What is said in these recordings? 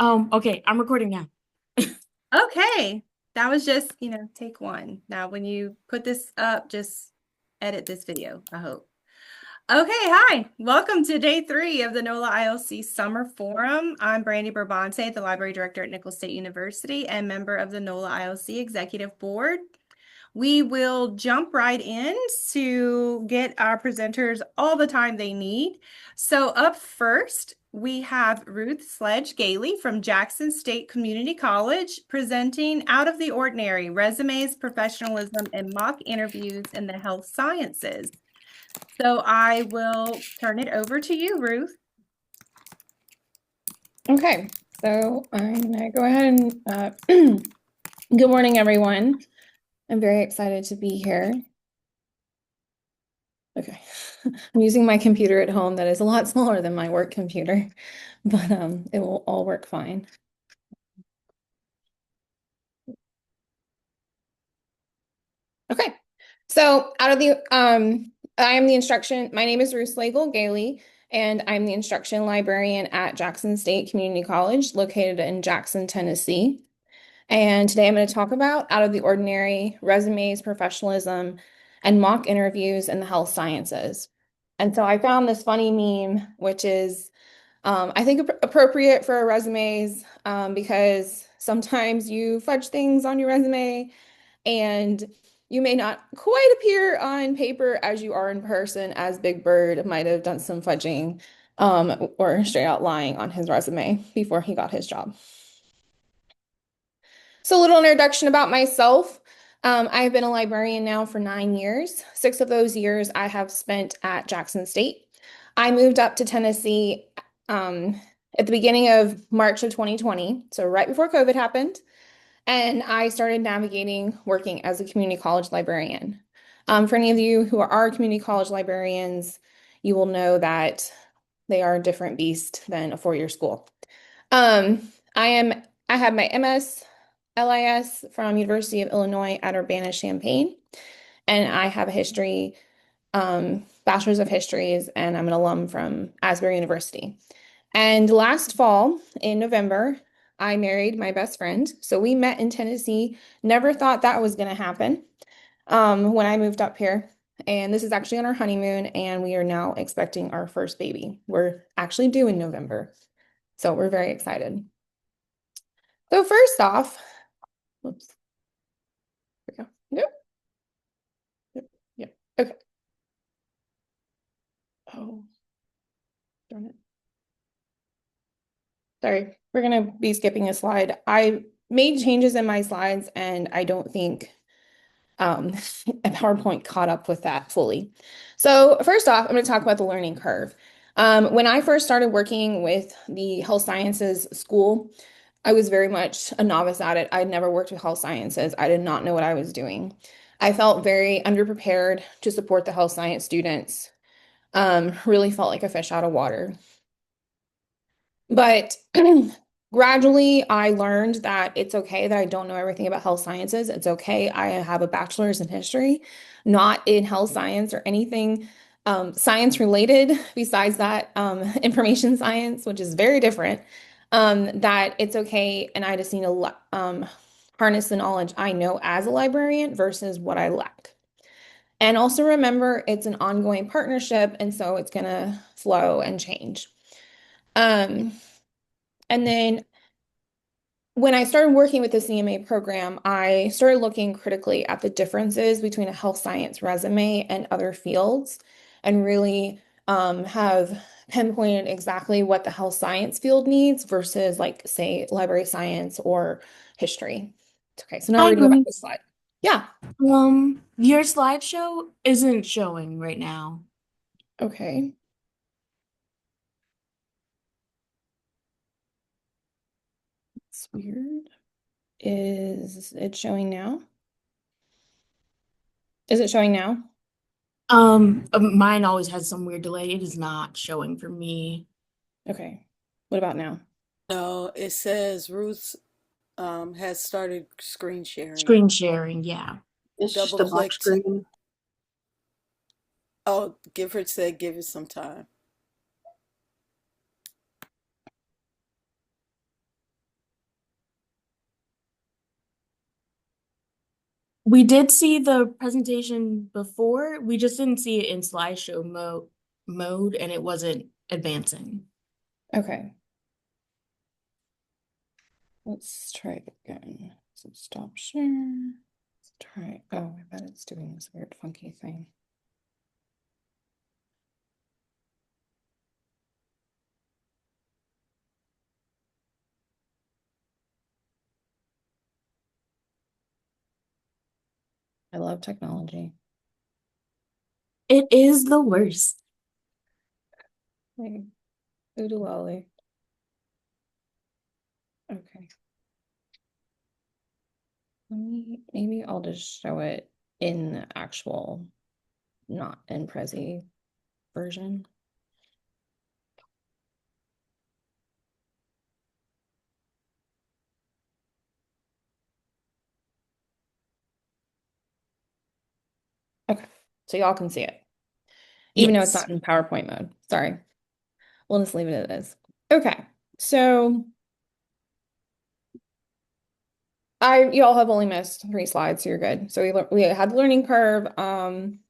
Okay, I'm recording now. Okay, that was just, take one. Now, when you put this up, just edit this video, I hope. Okay, hi. Welcome to day 3 of the NOLA ILC Summer Forum. I'm Brandy Burbante, the Library Director at Nicholls State University and member of the NOLA ILC Executive Board. We will jump right in to get our presenters all the time they need. So up first, we have Ruth Galey from Jackson State Community College presenting Out of the Ordinary, Resumes, Professionalism, and Mock Interviews in the Health Sciences. So I will turn it over to you, Ruth. Okay, so I'm gonna go ahead and good morning, everyone. I'm very excited to be here. Okay, I'm using my computer at home that is a lot smaller than my work computer, but it will all work fine. Okay, so out of the I am the instruction. My name is Ruth Slagle Galey, and I'm the instruction librarian at Jackson State Community College, located in Jackson, Tennessee. And today I'm going to talk about Out of the Ordinary, Resumes, Professionalism, and Mock Interviews in the Health Sciences. And so I found this funny meme, which is, I think, appropriate for resumes because sometimes you fudge things on your resume and you may not quite appear on paper as you are in person, as Big Bird might have done some fudging or straight out lying on his resume before he got his job. So a little introduction about myself. I've been a librarian now for 9 years. 6 of those years I have spent at Jackson State. I moved up to Tennessee at the beginning of March of 2020, so right before COVID happened, and I started navigating working as a community college librarian. For any of you who are community college librarians, you will know that they are a different beast than a four-year school. I have my MS LIS from University of Illinois at Urbana-Champaign, and I have a history, bachelor's of histories, and I'm an alum from Asbury University. And last fall, in November, I married my best friend. So we met in Tennessee. Never thought that was going to happen when I moved up here. And this is actually on our honeymoon, and we are now expecting our first baby. We're actually due in November. So we're very excited. So first off, whoops. There we go. Yep. Yep. Yep. Okay. Oh, darn it. Sorry, we're gonna be skipping a slide. I made changes in my slides and I don't think a PowerPoint caught up with that fully. So first off, I'm going to talk about the learning curve. When I first started working with the health sciences school, I was very much a novice at it. I'd never worked with health sciences. I did not know what I was doing. I felt very underprepared to support the health science students. Really felt like a fish out of water. But gradually, I learned that it's okay that I don't know everything about health sciences. It's okay. I have a bachelor's in history, not in health science or anything science related besides that information science, which is very different. That it's okay. And I just need to harness the knowledge I know as a librarian versus what I lack. And also remember, it's an ongoing partnership, and so it's going to flow and change. Um, and then when I started working with the CMA program, I started looking critically at the differences between a health science resume and other fields and really have pinpointed exactly what the health science field needs versus, like, say, library science or history. Okay, so now Hi, we're gonna go back to Ruth. the slide. Yeah. Your slideshow isn't showing right now. Okay. It's weird. Is it showing now? Is it showing now? Mine always has some weird delay. It is not showing for me. Okay. What about now? No, it says Ruth has started screen sharing. Screen sharing, yeah. It's just Double a black click to, screen. oh, Gifford said give it some time. We did see the presentation before. We just didn't see it in slideshow mode and it wasn't advancing. Okay. Let's try it again. So stop share. Let's try. Oh, I bet it's doing this weird funky thing. I love technology. It is the worst. Hey, Oodalali. Okay. Maybe I'll just show it in the actual, not in Prezi version. Okay, so y'all can see it, even though it's Yes. not in PowerPoint mode. Sorry. We'll just leave it as is. Okay, so y'all have only missed 3 slides, so you're good. So we had the learning curve, and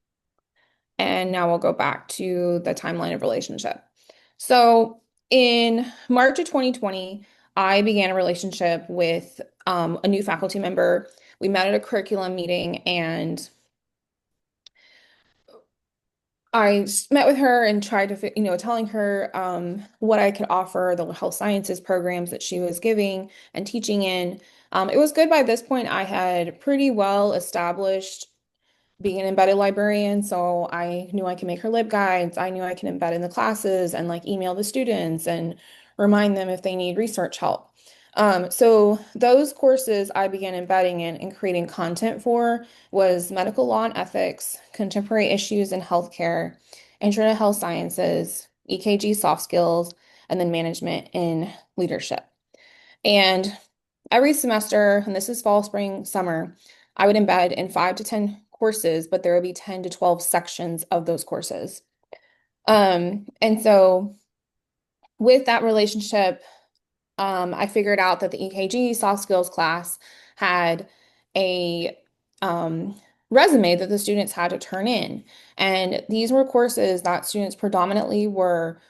now we'll go back to the timeline of relationship. So in March of 2020, I began a relationship with a new faculty member. We met at a curriculum meeting, and I met with her and tried to, telling her what I could offer, the health sciences programs that she was giving and teaching in. It was good by this point. I had pretty well established being an embedded librarian, so I knew I could make her LibGuides. I knew I can embed in the classes and like email the students and remind them if they need research help. So those courses I began embedding in and creating content for was medical law and ethics, contemporary issues in healthcare, intro to health sciences, EKG soft skills, and then management in leadership. And every semester, and this is fall, spring, summer, I would embed in 5 to 10 courses, but there would be 10 to 12 sections of those courses. And so with that relationship, I figured out that the EKG soft skills class had a resume that the students had to turn in. And these were courses that students predominantly were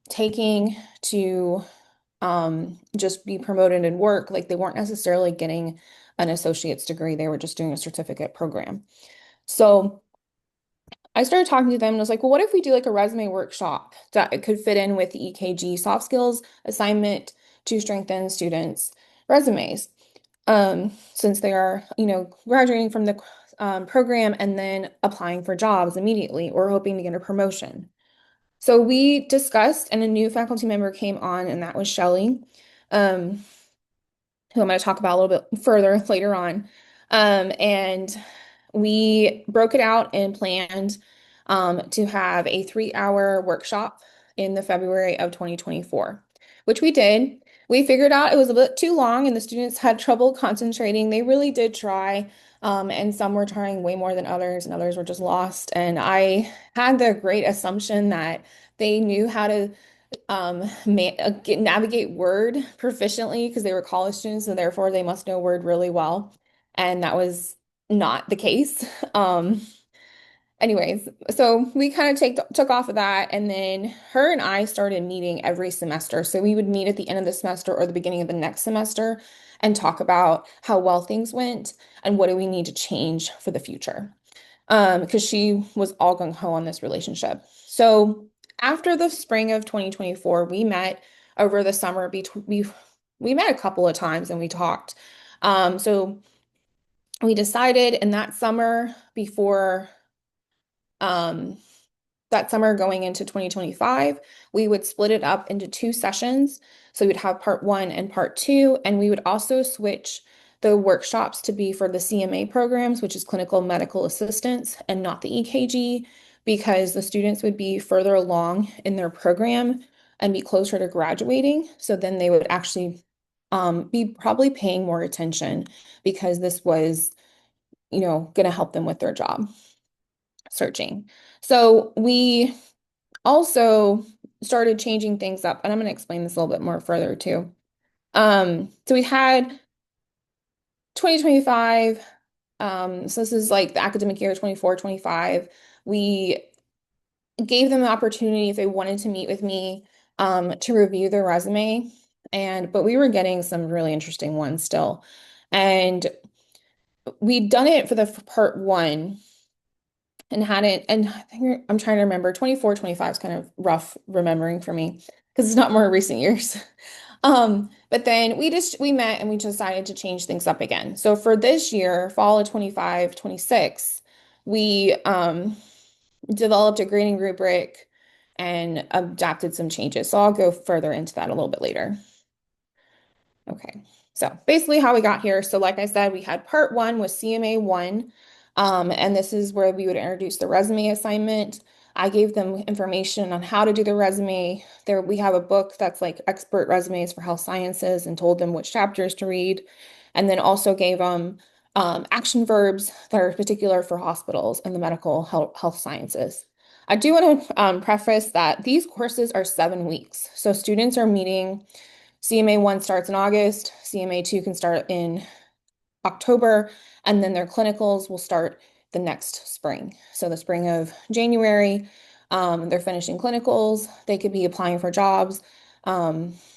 taking to just be promoted in work. Like they weren't necessarily getting an associate's degree, they were just doing a certificate program. So I started talking to them and I was like, well, what if we do like a resume workshop that it could fit in with the EKG soft skills assignment to strengthen students' resumes? Since they are, graduating from the program and then applying for jobs immediately or hoping to get a promotion. So we discussed, and a new faculty member came on, and that was Shelly, who I'm going to talk about a little bit further later on. And we broke it out and planned to have a 3-hour workshop in the February of 2024, which we did. We figured out it was a bit too long and the students had trouble concentrating. They really did try, and some were trying way more than others, and others were just lost. And I had the great assumption that they knew how to navigate Word proficiently because they were college students, and therefore they must know Word really well. And that was not the case. Anyways, so we kind of took off of that, and then her and I started meeting every semester. So we would meet at the end of the semester or the beginning of the next semester and talk about how well things went and what do we need to change for the future. Because she was all gung-ho on this relationship. So after the spring of 2024, we met over the summer. We met a couple of times and we talked. So we decided in that summer before that summer going into 2025, we would split it up into 2 sessions. So we'd have part 1 and part 2, and we would also switch the workshops to be for the CMA programs, which is clinical medical assistance, and not the EKG, because the students would be further along in their program and be closer to graduating. So then they would actually be probably paying more attention because this was, going to help them with their job searching. So we also started changing things up, and I'm going to explain this a little bit more further too. So we had 2025 So this is like the academic year 24-25. We gave them the opportunity if they wanted to meet with me to review their resume. But we were getting some really interesting ones still. And we'd done it for the part one and hadn't, and I think I'm trying to remember 24-25 is kind of rough remembering for me because it's not more recent years. But then we met and we decided to change things up again. So for this year, fall of 25-26, we developed a grading rubric and adapted some changes. So I'll go further into that a little bit later. Okay, so basically how we got here. So like I said, we had part one was CMA 1, and this is where we would introduce the resume assignment. I gave them information on how to do the resume. There, we have a book that's like expert resumes for health sciences and told them which chapters to read, and then also gave them action verbs that are particular for hospitals and the medical health sciences. I do want to preface that these courses are 7 weeks. So students are meeting. CMA 1 starts in August, CMA 2 can start in October, and then their clinicals will start the next spring. So the spring of January, they're finishing clinicals. They could be applying for jobs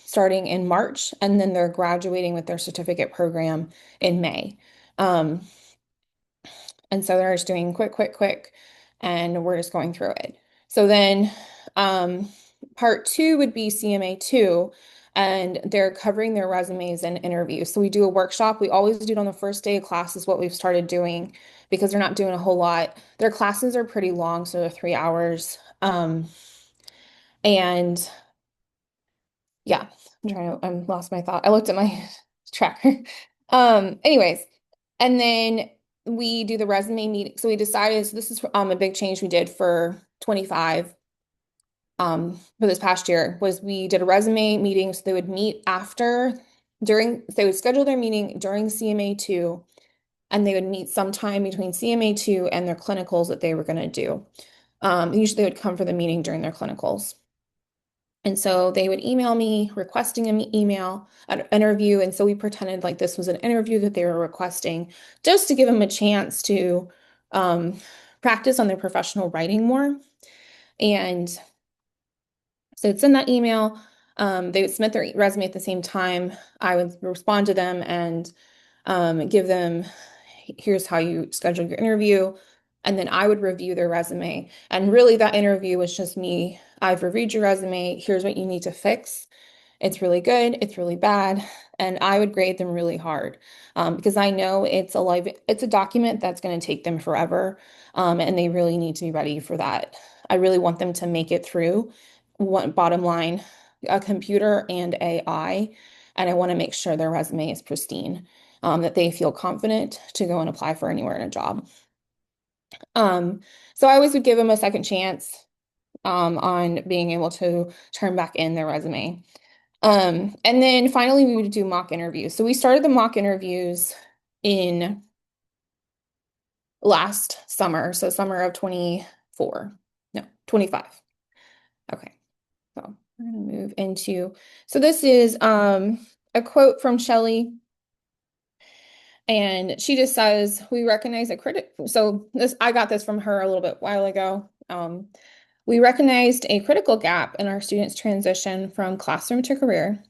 starting in March, and then they're graduating with their certificate program in May. And so they're just doing quick, and we're just going through it. So then part 2 would be CMA 2, and they're covering their resumes and interviews. So we do a workshop. We always do it on the first day of class is what we've started doing because they're not doing a whole lot. Their classes are pretty long, so they're 3 hours. And yeah, I lost my thought. I looked at my tracker. Anyways, and then we do the resume meeting. So we decided, so this is a big change we did for 25 for this past year was we did a resume meeting. So they would meet they would schedule their meeting during CMA 2, and they would meet sometime between CMA 2 and their clinicals that they were going to do. Usually they would come for the meeting during their clinicals. And so they would email me requesting an interview. And so we pretended like this was an interview that they were requesting just to give them a chance to practice on their professional writing more. And so it's in that email. They would submit their resume at the same time. I would respond to them and give them, here's how you schedule your interview. And then I would review their resume. And really that interview was just me. I've reviewed your resume. Here's what you need to fix. It's really good. It's really bad. And I would grade them really hard because I know it's a document that's going to take them forever. And they really need to be ready for that. I really want them to make it through bottom line, a computer and AI. And I want to make sure their resume is pristine, that they feel confident to go and apply for anywhere in a job. So I always would give them a second chance on being able to turn back in their resume. And then finally we would do mock interviews. So we started the mock interviews in last summer, so summer of 25. Okay, so we're gonna move into, so this is a quote from Shelley. And she just says, we recognize I got this from her a little bit while ago. We recognized a critical gap in our students' transition from classroom to career.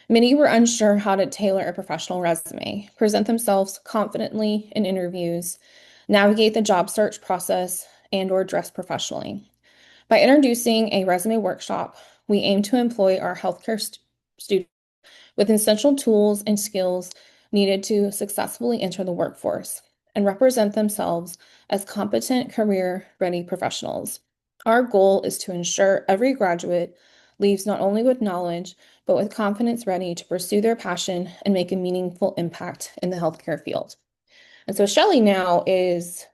Many were unsure how to tailor a professional resume, present themselves confidently in interviews, navigate the job search process, and/or dress professionally. By introducing a resume workshop, we aim to employ our healthcare students with essential tools and skills needed to successfully enter the workforce and represent themselves as competent, career-ready professionals. Our goal is to ensure every graduate leaves not only with knowledge, but with confidence ready to pursue their passion and make a meaningful impact in the healthcare field. And so Shelley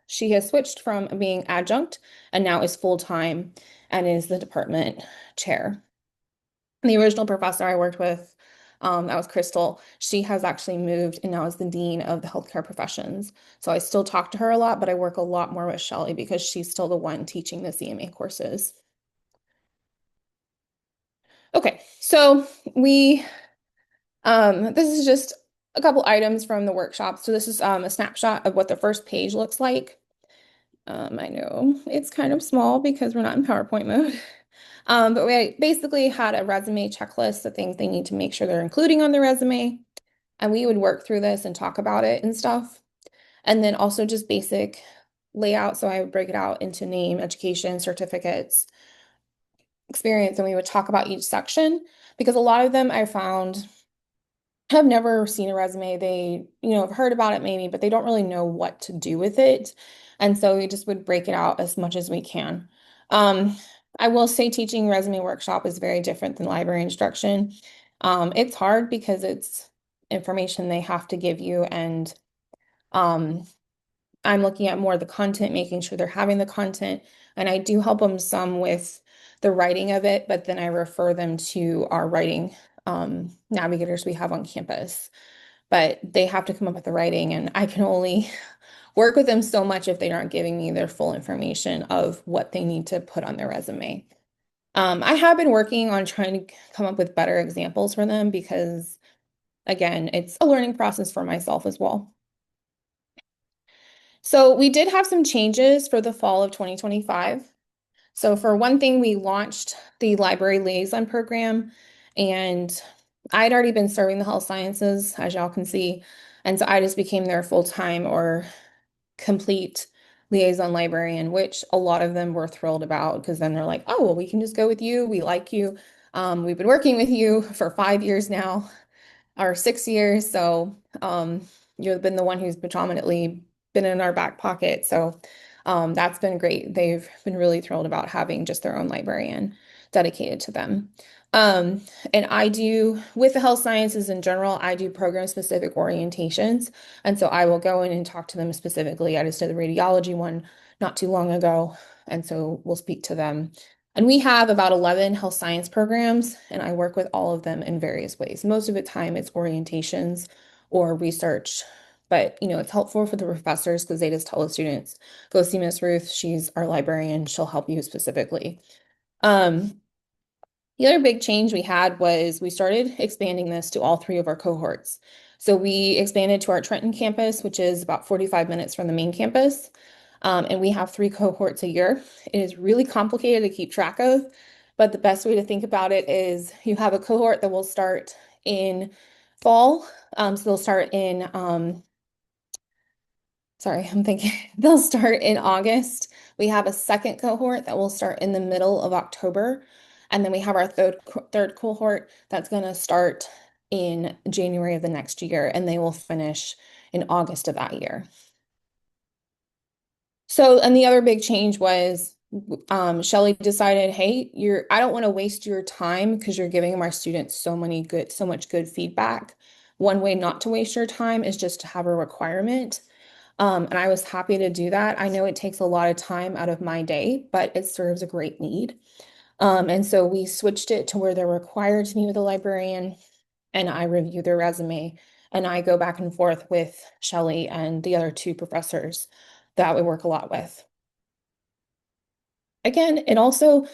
she has switched from being adjunct and now is full-time and is the department chair. The original professor I worked with, that was Crystal. She has actually moved and now is the dean of the healthcare professions. So I still talk to her a lot, but I work a lot more with Shelley because she's still the one teaching the CMA courses. Okay, so this is just a couple items from the workshop. So this is a snapshot of what the first page looks like. I know it's kind of small because we're not in PowerPoint mode. But we basically had a resume checklist of things they need to make sure they're including on the resume. And we would work through this and talk about it and stuff. And then also just basic layout. So I would break it out into name, education, certificates, experience, and we would talk about each section because a lot of them I found have never seen a resume. They, have heard about it maybe, but they don't really know what to do with it. And so we just would break it out as much as we can. I will say teaching resume workshop is very different than library instruction. It's hard because it's information they have to give you, and I'm looking at more of the content, making sure they're having the content, and I do help them some with the writing of it, but then I refer them to our writing navigators we have on campus. But they have to come up with the writing, and I can only work with them so much if they aren't giving me their full information of what they need to put on their resume. I have been working on trying to come up with better examples for them because, again, it's a learning process for myself as well. So we did have some changes for the fall of 2025. So for one thing, we launched the library liaison program, and I'd already been serving the health sciences, as y'all can see. And so I just became their full-time or complete liaison librarian, which a lot of them were thrilled about because then they're like, oh, well, we can just go with you. We like you. We've been working with you for 5 years now, or 6 years. So you've been the one who's predominantly been in our back pocket. So that's been great. They've been really thrilled about having just their own librarian dedicated to them. And I do, with the health sciences in general, I do program specific orientations. And so I will go in and talk to them specifically. I just did the radiology one not too long ago. And so we'll speak to them. And we have about 11 health science programs, and I work with all of them in various ways. Most of the time it's orientations or research, but it's helpful for the professors because they just tell the students, go see Miss Ruth. She's our librarian. She'll help you specifically. The other big change we had was we started expanding this to all 3 of our cohorts. So we expanded to our Trenton campus, which is about 45 minutes from the main campus. And we have 3 cohorts a year. It is really complicated to keep track of, but the best way to think about it is you have a cohort that will start in fall. So they'll start in, sorry, I'm thinking they'll start in August. We have a second cohort that will start in the middle of October. And then we have our third cohort that's going to start in January of the next year, and they will finish in August of that year. So, and the other big change was Shelly decided, hey, I don't want to waste your time because you're giving our students so much good feedback. One way not to waste your time is just to have a requirement. And I was happy to do that. I know it takes a lot of time out of my day, but it serves a great need. And so we switched it to where they're required to meet with a librarian, and I review their resume, and I go back and forth with Shelly and the other 2 professors that we work a lot with. Again, it also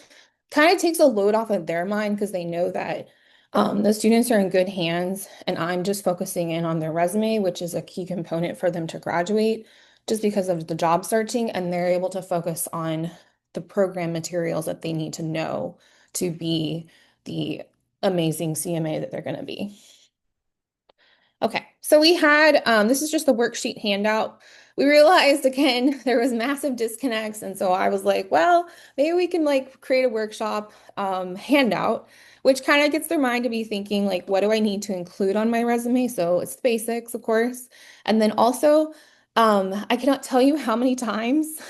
kind of takes a load off of their mind because they know that the students are in good hands, and I'm just focusing in on their resume, which is a key component for them to graduate just because of the job searching, and they're able to focus on the program materials that they need to know to be the amazing CMA that they're going to be. Okay, so we had, this is just the worksheet handout. We realized again, there was massive disconnects. And so I was like, well, maybe we can create a workshop handout, which kind of gets their mind to be thinking what do I need to include on my resume? So it's the basics, of course. And then also, I cannot tell you how many times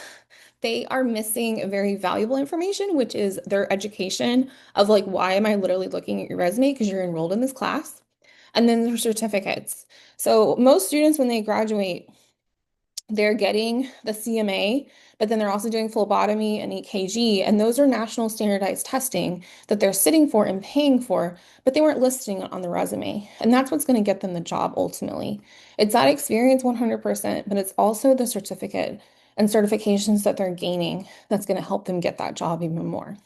they are missing very valuable information, which is their education of why am I literally looking at your resume? Because you're enrolled in this class. And then their certificates. So most students, when they graduate, they're getting the CMA, but then they're also doing phlebotomy and EKG, and those are national standardized testing that they're sitting for and paying for, but they weren't listing it on the resume. And that's what's going to get them the job ultimately. It's that experience 100%, but it's also the certificate and certifications that they're gaining that's going to help them get that job even more.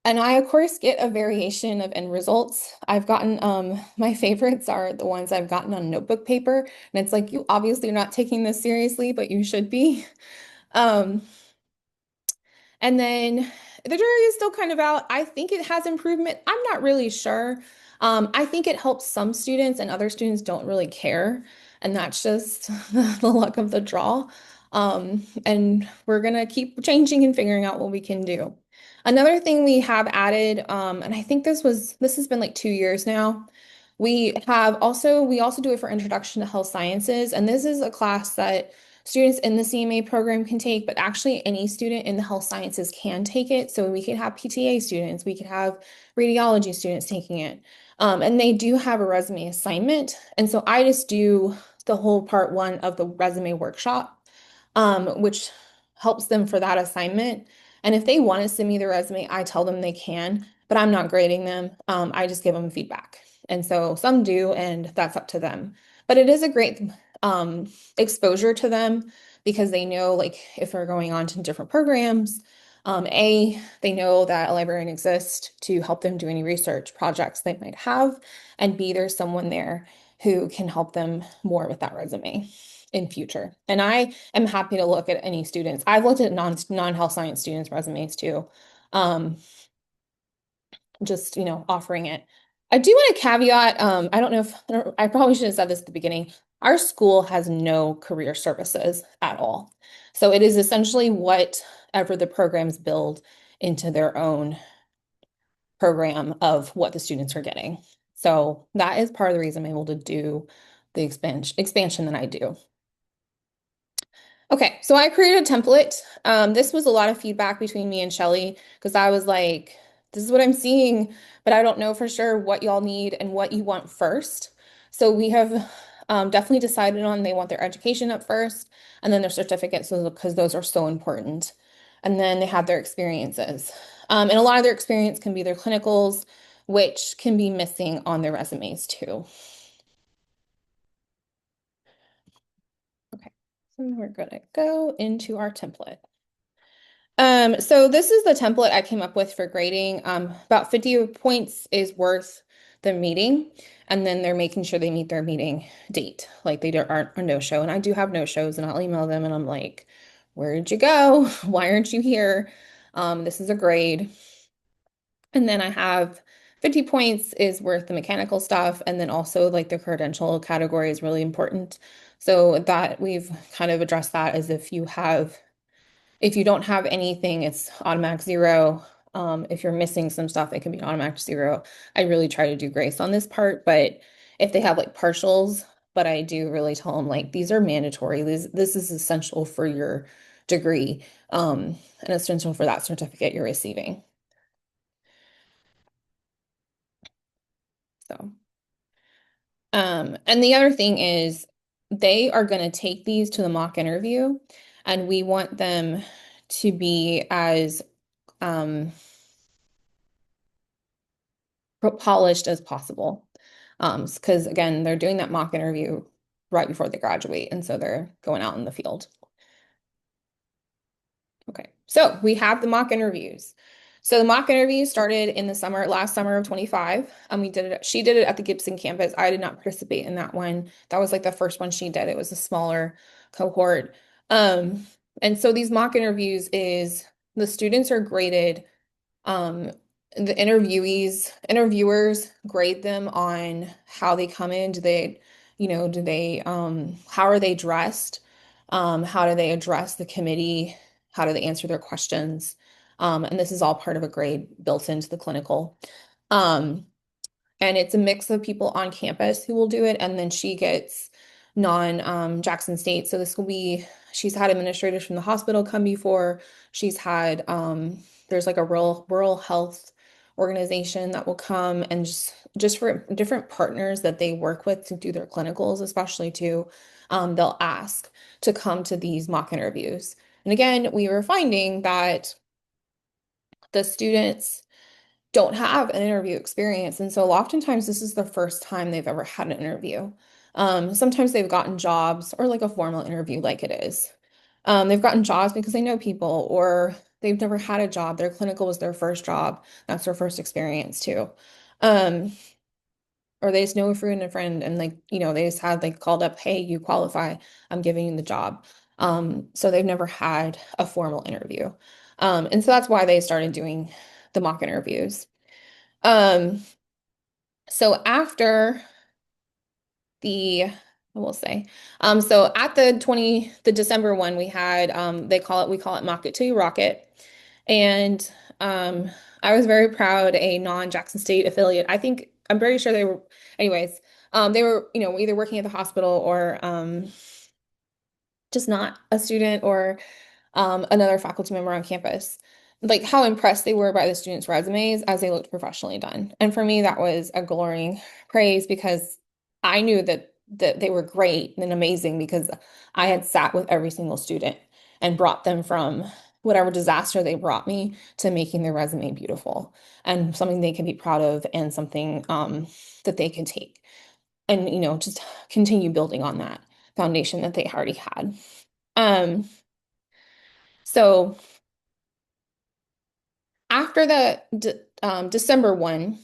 And I, of course, get a variation of end results. I've gotten, my favorites are the ones I've gotten on notebook paper. And it's like, you obviously are not taking this seriously, but you should be. Um, and then the jury is still kind of out. I think it has improvement. I'm not really sure. I think it helps some students and other students don't really care. And that's just the luck of the draw. And we're gonna keep changing and figuring out what we can do. Another thing we have added, and I think this has been like 2 years now. We also do it for Introduction to Health Sciences, and this is a class that students in the CMA program can take, but actually any student in the health sciences can take it. So we could have PTA students, we could have radiology students taking it. And they do have a resume assignment. And so I just do the whole part one of the resume workshop, which helps them for that assignment. And if they want to send me their resume, I tell them they can, but I'm not grading them. I just give them feedback. And so some do, and that's up to them. But it is a great exposure to them because they know like if they're going on to different programs, they know that a librarian exists to help them do any research projects they might have, and B, there's someone there who can help them more with that resume in future. And I am happy to look at any students. I've looked at non-health science students' resumes too. Just, offering it. I do want to caveat, I don't know if I probably should have said this at the beginning. Our school has no career services at all. So it is essentially whatever the programs build into their own program of what the students are getting. So that is part of the reason I'm able to do the expansion that I do. Okay, so I created a template. This was a lot of feedback between me and Shelly because I was like, this is what I'm seeing, but I don't know for sure what y'all need and what you want first. So we have definitely decided on they want their education up first and then their certificates because those are so important. And then they have their experiences. And a lot of their experience can be their clinicals, which can be missing on their resumes too. Okay, so we're gonna go into our template. So this is the template I came up with for grading. About 50 points is worth the meeting, and then they're making sure they meet their meeting date. Like they aren't a no-show, and I do have no-shows, and I'll email them, and I'm like, where'd you go? Why aren't you here? This is a grade. And then I have 50 points is worth the mechanical stuff, and then also like the credential category is really important. So that we've kind of addressed that as if you don't have anything, it's automatic 0. If you're missing some stuff, it can be automatic 0. I really try to do grace on this part, but if they have like partials, but I do really tell them like these are mandatory. This is essential for your degree, and essential for that certificate you're receiving. So, and the other thing is they are going to take these to the mock interview, and we want them to be as polished as possible. Because again, they're doing that mock interview right before they graduate, and so they're going out in the field. Okay, so we have the mock interviews. So the mock interviews started in the last summer of 25. She did it at the Gibson campus. I did not participate in that one. That was like the first one she did. It was a smaller cohort. And so these mock interviews is the students are graded. The interviewers grade them on how they come in. How are they dressed? How do they address the committee? How do they answer their questions? And this is all part of a grade built into the clinical. And it's a mix of people on campus who will do it. And then she gets Jackson State. So she's had administrators from the hospital come before. She's had, there's like a rural health organization that will come, and just for different partners that they work with to do their clinicals, especially too, they'll ask to come to these mock interviews. And again, we were finding that the students don't have an interview experience. And so oftentimes this is the first time they've ever had an interview. Sometimes they've gotten jobs or like a formal interview like it is. They've gotten jobs because they know people, or They've never had a job. Their clinical was their first job. That's their first experience too. Um, or they just know a friend and a friend and like, they just had like called up, hey, you qualify, I'm giving you the job. So they've never had a formal interview. And so that's why they started doing the mock interviews. Um, so after I will say, so at the December one, we had, we call it Mock It Till You Rock It. And, I was very proud, a non-Jackson State affiliate. I'm pretty sure anyways, they were, either working at the hospital or, just not a student or another faculty member on campus, like how impressed they were by the students' resumes as they looked professionally done. And for me, that was a glowing praise because I knew that they were great and amazing because I had sat with every single student and brought them from whatever disaster they brought me to making their resume beautiful and something they can be proud of and something that they can take and just continue building on that foundation that they already had. Um, so after December one,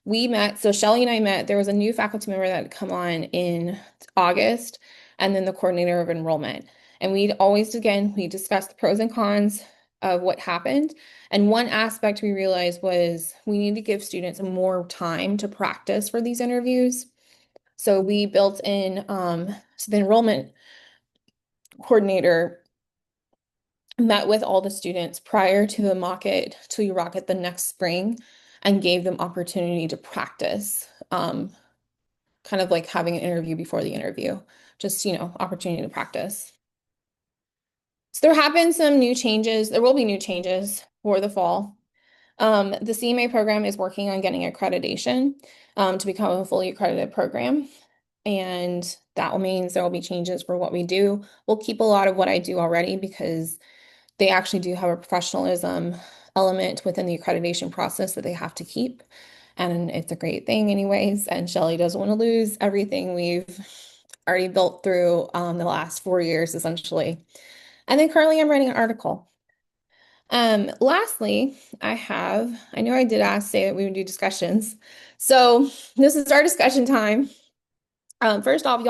we met. So Shelly and I met. There was a new faculty member that had come on in August, and then the coordinator of enrollment. And we discussed the pros and cons of what happened. And one aspect we realized was we need to give students more time to practice for these interviews. So we built in, so the enrollment coordinator met with all the students prior to the Mock It Till You Rock It the next spring and gave them opportunity to practice, kind of like having an interview before the interview, just, opportunity to practice. So there have been some new changes. There will be new changes for the fall. The CMA program is working on getting accreditation to become a fully accredited program. And that means there will be changes for what we do. We'll keep a lot of what I do already because they actually do have a professionalism element within the accreditation process that they have to keep. And it's a great thing anyways. And Shelly doesn't want to lose everything we've already built through the last 4 years, essentially. And then currently I'm writing an article. Lastly, I know I did say that we would do discussions. So this is our discussion time. First off,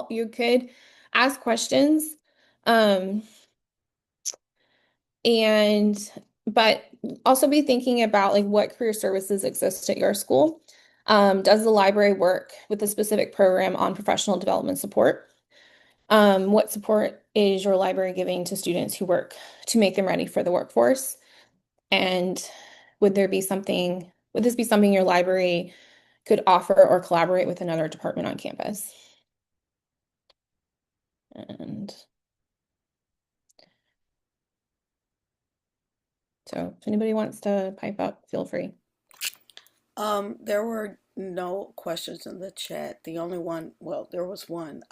you could ask questions. But also be thinking about like what career services exist at your school. Does the library work with a specific program on professional development support? What support is your library giving to students who work to make them ready for the workforce? And would this be something your library could offer or collaborate with another department on campus? And so if anybody wants to pipe up, feel free. There were no questions in the chat. The only one, well, there was one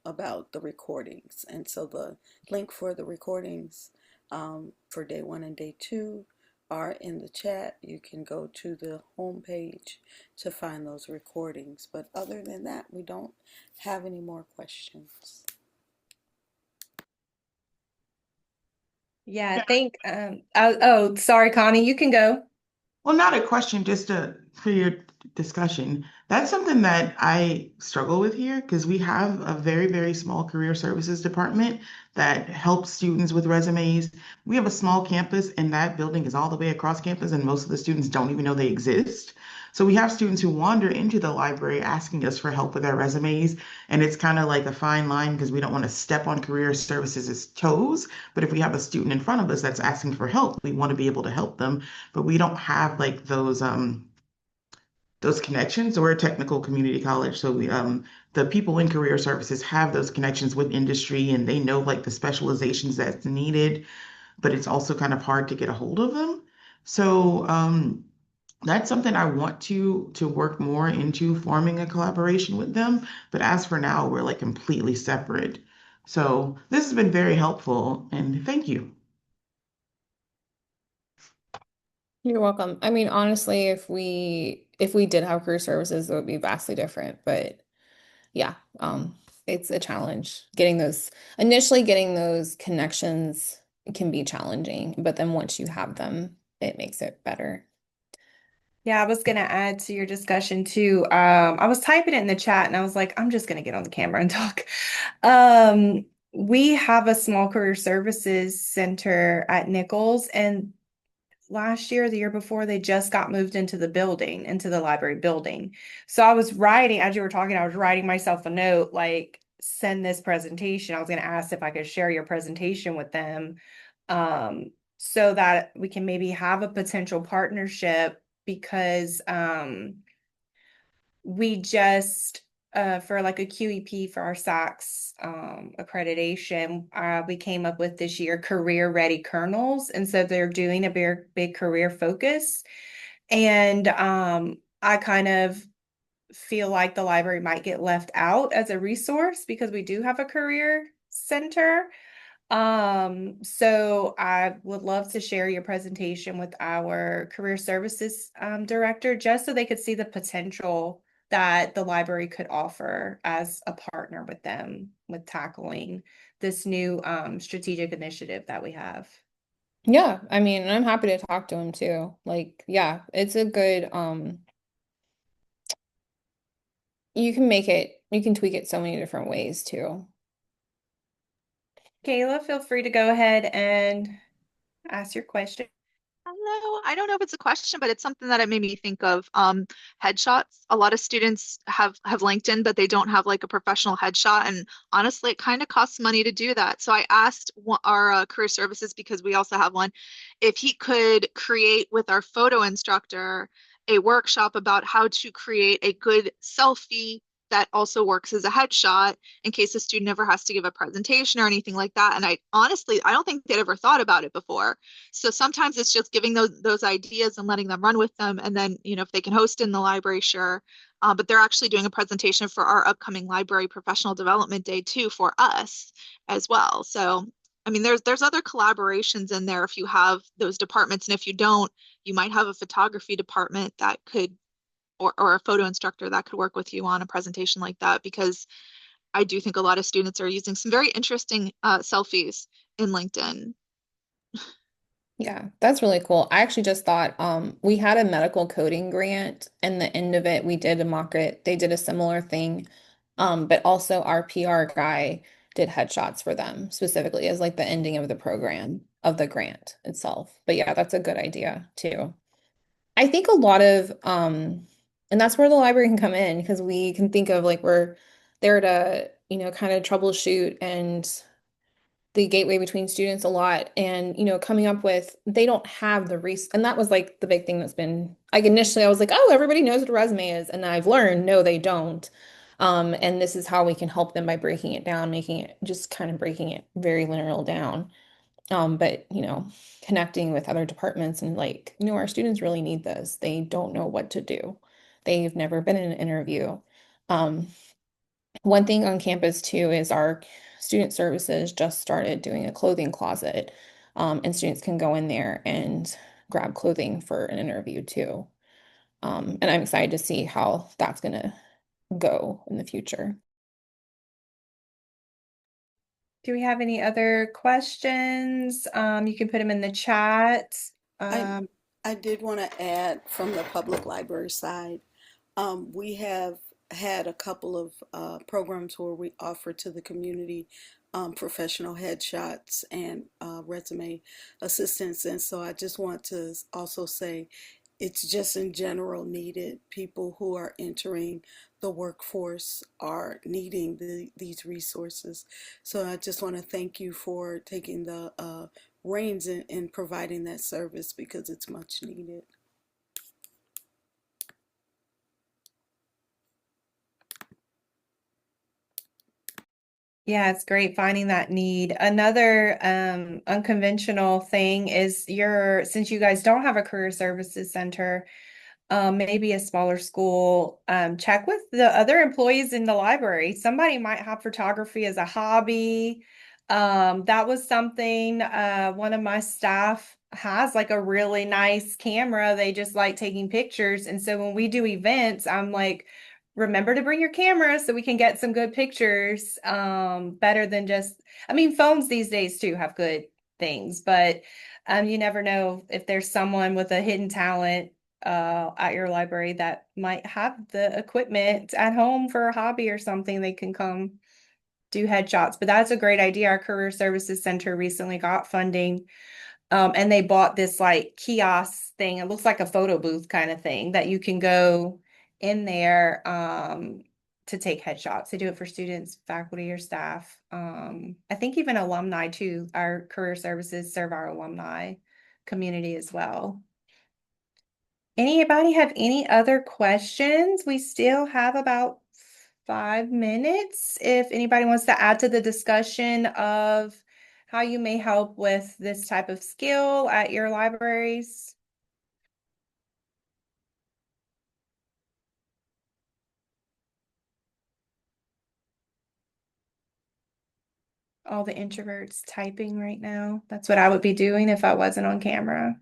about the recordings. And so the link for the recordings for day 1 and day 2 are in the chat. You can go to the home page to find those recordings. But other than that, we don't have any more questions. Yeah, I think, oh, sorry, Connie, you can go. Well, not a question, just for your discussion. That's something that I struggle with here because we have a very, very small career services department that helps students with resumes. We have a small campus, and that building is all the way across campus, and most of the students don't even know they exist. So we have students who wander into the library asking us for help with their resumes, and it's kind of like a fine line because we don't want to step on career services' toes. But if we have a student in front of us that's asking for help, we want to be able to help them, but we don't have like those connections. So we're a technical community college, so the people in career services have those connections with industry, and they know like the specializations that's needed, but it's also kind of hard to get a hold of them. So that's something I want to work more into, forming a collaboration with them. But as for now, we're like completely separate. So this has been very helpful, and thank you. You're welcome. I mean, honestly, if we did have career services, it would be vastly different. But yeah, it's a challenge getting those connections can be challenging, but then once you have them, it makes it better. Yeah, I was gonna add to your discussion too. I was typing it in the chat and I was like, I'm just gonna get on the camera and talk. We have a small career services center at Nichols, and last year, the year before, they just got moved into the building, into the library building. So I was writing, as you were talking, I was writing myself a note, like, send this presentation. I was gonna ask if I could share your presentation with them, so that we can maybe have a potential partnership because we just for like a QEP for our SACS accreditation, we came up with this year career ready kernels, and so they're doing a big career focus. And I kind of feel like the library might get left out as a resource because we do have a career center. So I would love to share your presentation with our career services director, just so they could see the potential that the library could offer as a partner with them with tackling this new strategic initiative that we have. Yeah, I mean, I'm happy to talk to him too. Like, yeah, it's a good you can make it, you can tweak it so many different ways too. Kayla, feel free to go ahead and ask your question. Hello. I don't know if it's a question, but it's something that it made me think of. Headshots. A lot of students have LinkedIn, but they don't have like a professional headshot. And honestly, it kind of costs money to do that. So I asked our career services, because we also have one, if he could create with our photo instructor a workshop about how to create a good selfie that also works as a headshot in case a student ever has to give a presentation or anything like that. And I honestly, I don't think they'd ever thought about it before. So sometimes it's just giving those ideas and letting them run with them. And then, if they can host in the library, sure. But they're actually doing a presentation for our upcoming library professional development day too for us as well. So, I mean, there's other collaborations in there if you have those departments. And if you don't, you might have a photography department that could, or a photo instructor that could work with you on a presentation like that, because I do think a lot of students are using some very interesting selfies in LinkedIn. Yeah, that's really cool. I actually just thought we had a medical coding grant, and the end of it we did a mock it. They did a similar thing. But also our PR guy did headshots for them specifically as like the ending of the program of the grant itself. But yeah, that's a good idea too. I think a lot of and that's where the library can come in, because we can think of like we're there to, kind of troubleshoot and the gateway between students a lot, and coming up with, they don't have the and that was like the big thing that's been like initially I was like, oh, everybody knows what a resume is, and I've learned no, they don't. And this is how we can help them by breaking it down, making it just kind of breaking it very literal down. But connecting with other departments and like, our students really need this. They don't know what to do. They've never been in an interview. Um, One thing on campus too is our student services just started doing a clothing closet, and students can go in there and grab clothing for an interview too. And I'm excited to see how that's going to go in the future. Do we have any other questions? You can put them in the chat. I did want to add from the public library side, we have had a couple of programs where we offer to the community professional headshots and resume assistance. And so I just want to also say it's just in general needed. People who are entering the workforce are needing these resources. So I just want to thank you for taking the reins in providing that service, because it's much needed. Yeah, it's great finding that need. Another unconventional thing is since you guys don't have a career services center, maybe a smaller school, check with the other employees in the library. Somebody might have photography as a hobby. That was something one of my staff has, like a really nice camera. They just like taking pictures. And so when we do events, I'm like, remember to bring your camera so we can get some good pictures. Better than just, I mean, phones these days too have good things, but you never know if there's someone with a hidden talent at your library that might have the equipment at home for a hobby or something. They can come do headshots. But that's a great idea. Our Career Services Center recently got funding, and they bought this like kiosk thing. It looks like a photo booth kind of thing that you can go in there to take headshots. They do it for students, faculty, or staff. I think even alumni too. Our career services serve our alumni community as well. Anybody have any other questions? We still have about 5 minutes. If anybody wants to add to the discussion of how you may help with this type of skill at your libraries. All the introverts typing right now. That's what I would be doing if I wasn't on camera.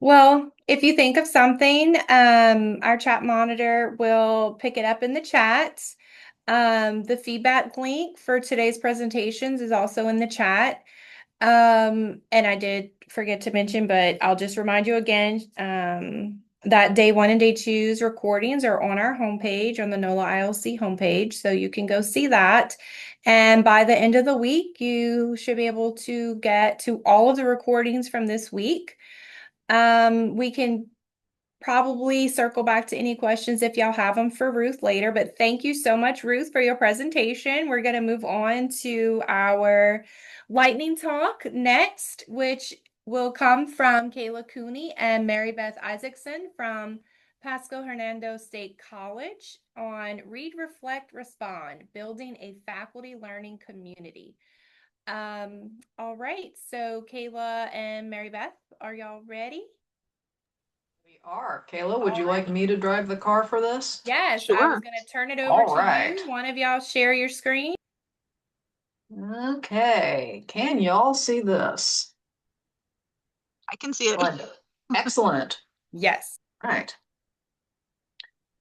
Well, if you think of something, our chat monitor will pick it up in the chat. The feedback link for today's presentations is also in the chat. And I did forget to mention, but I'll just remind you again, that day 1 and day 2's recordings are on our homepage, on the NOLA ILC homepage, so you can go see that. And by the end of the week, you should be able to get to all of the recordings from this week. We can probably circle back to any questions if y'all have them for Ruth later, but thank you so much, Ruth, for your presentation. We're going to move on to our lightning talk next, which will come from Kayla Kuni and Mary Beth Isaacson from Pasco-Hernando State College on Read, Reflect, Respond, Building a Faculty Learning Community. All right, so Kayla and Mary Beth, are y'all ready? We are. Kayla, would you like me to drive the car for this? Yes, I Sure. was going to turn it over All to right. you. One of y'all share your screen. Okay. Can y'all see this? I can see it. Splendid. Excellent. Yes. All right.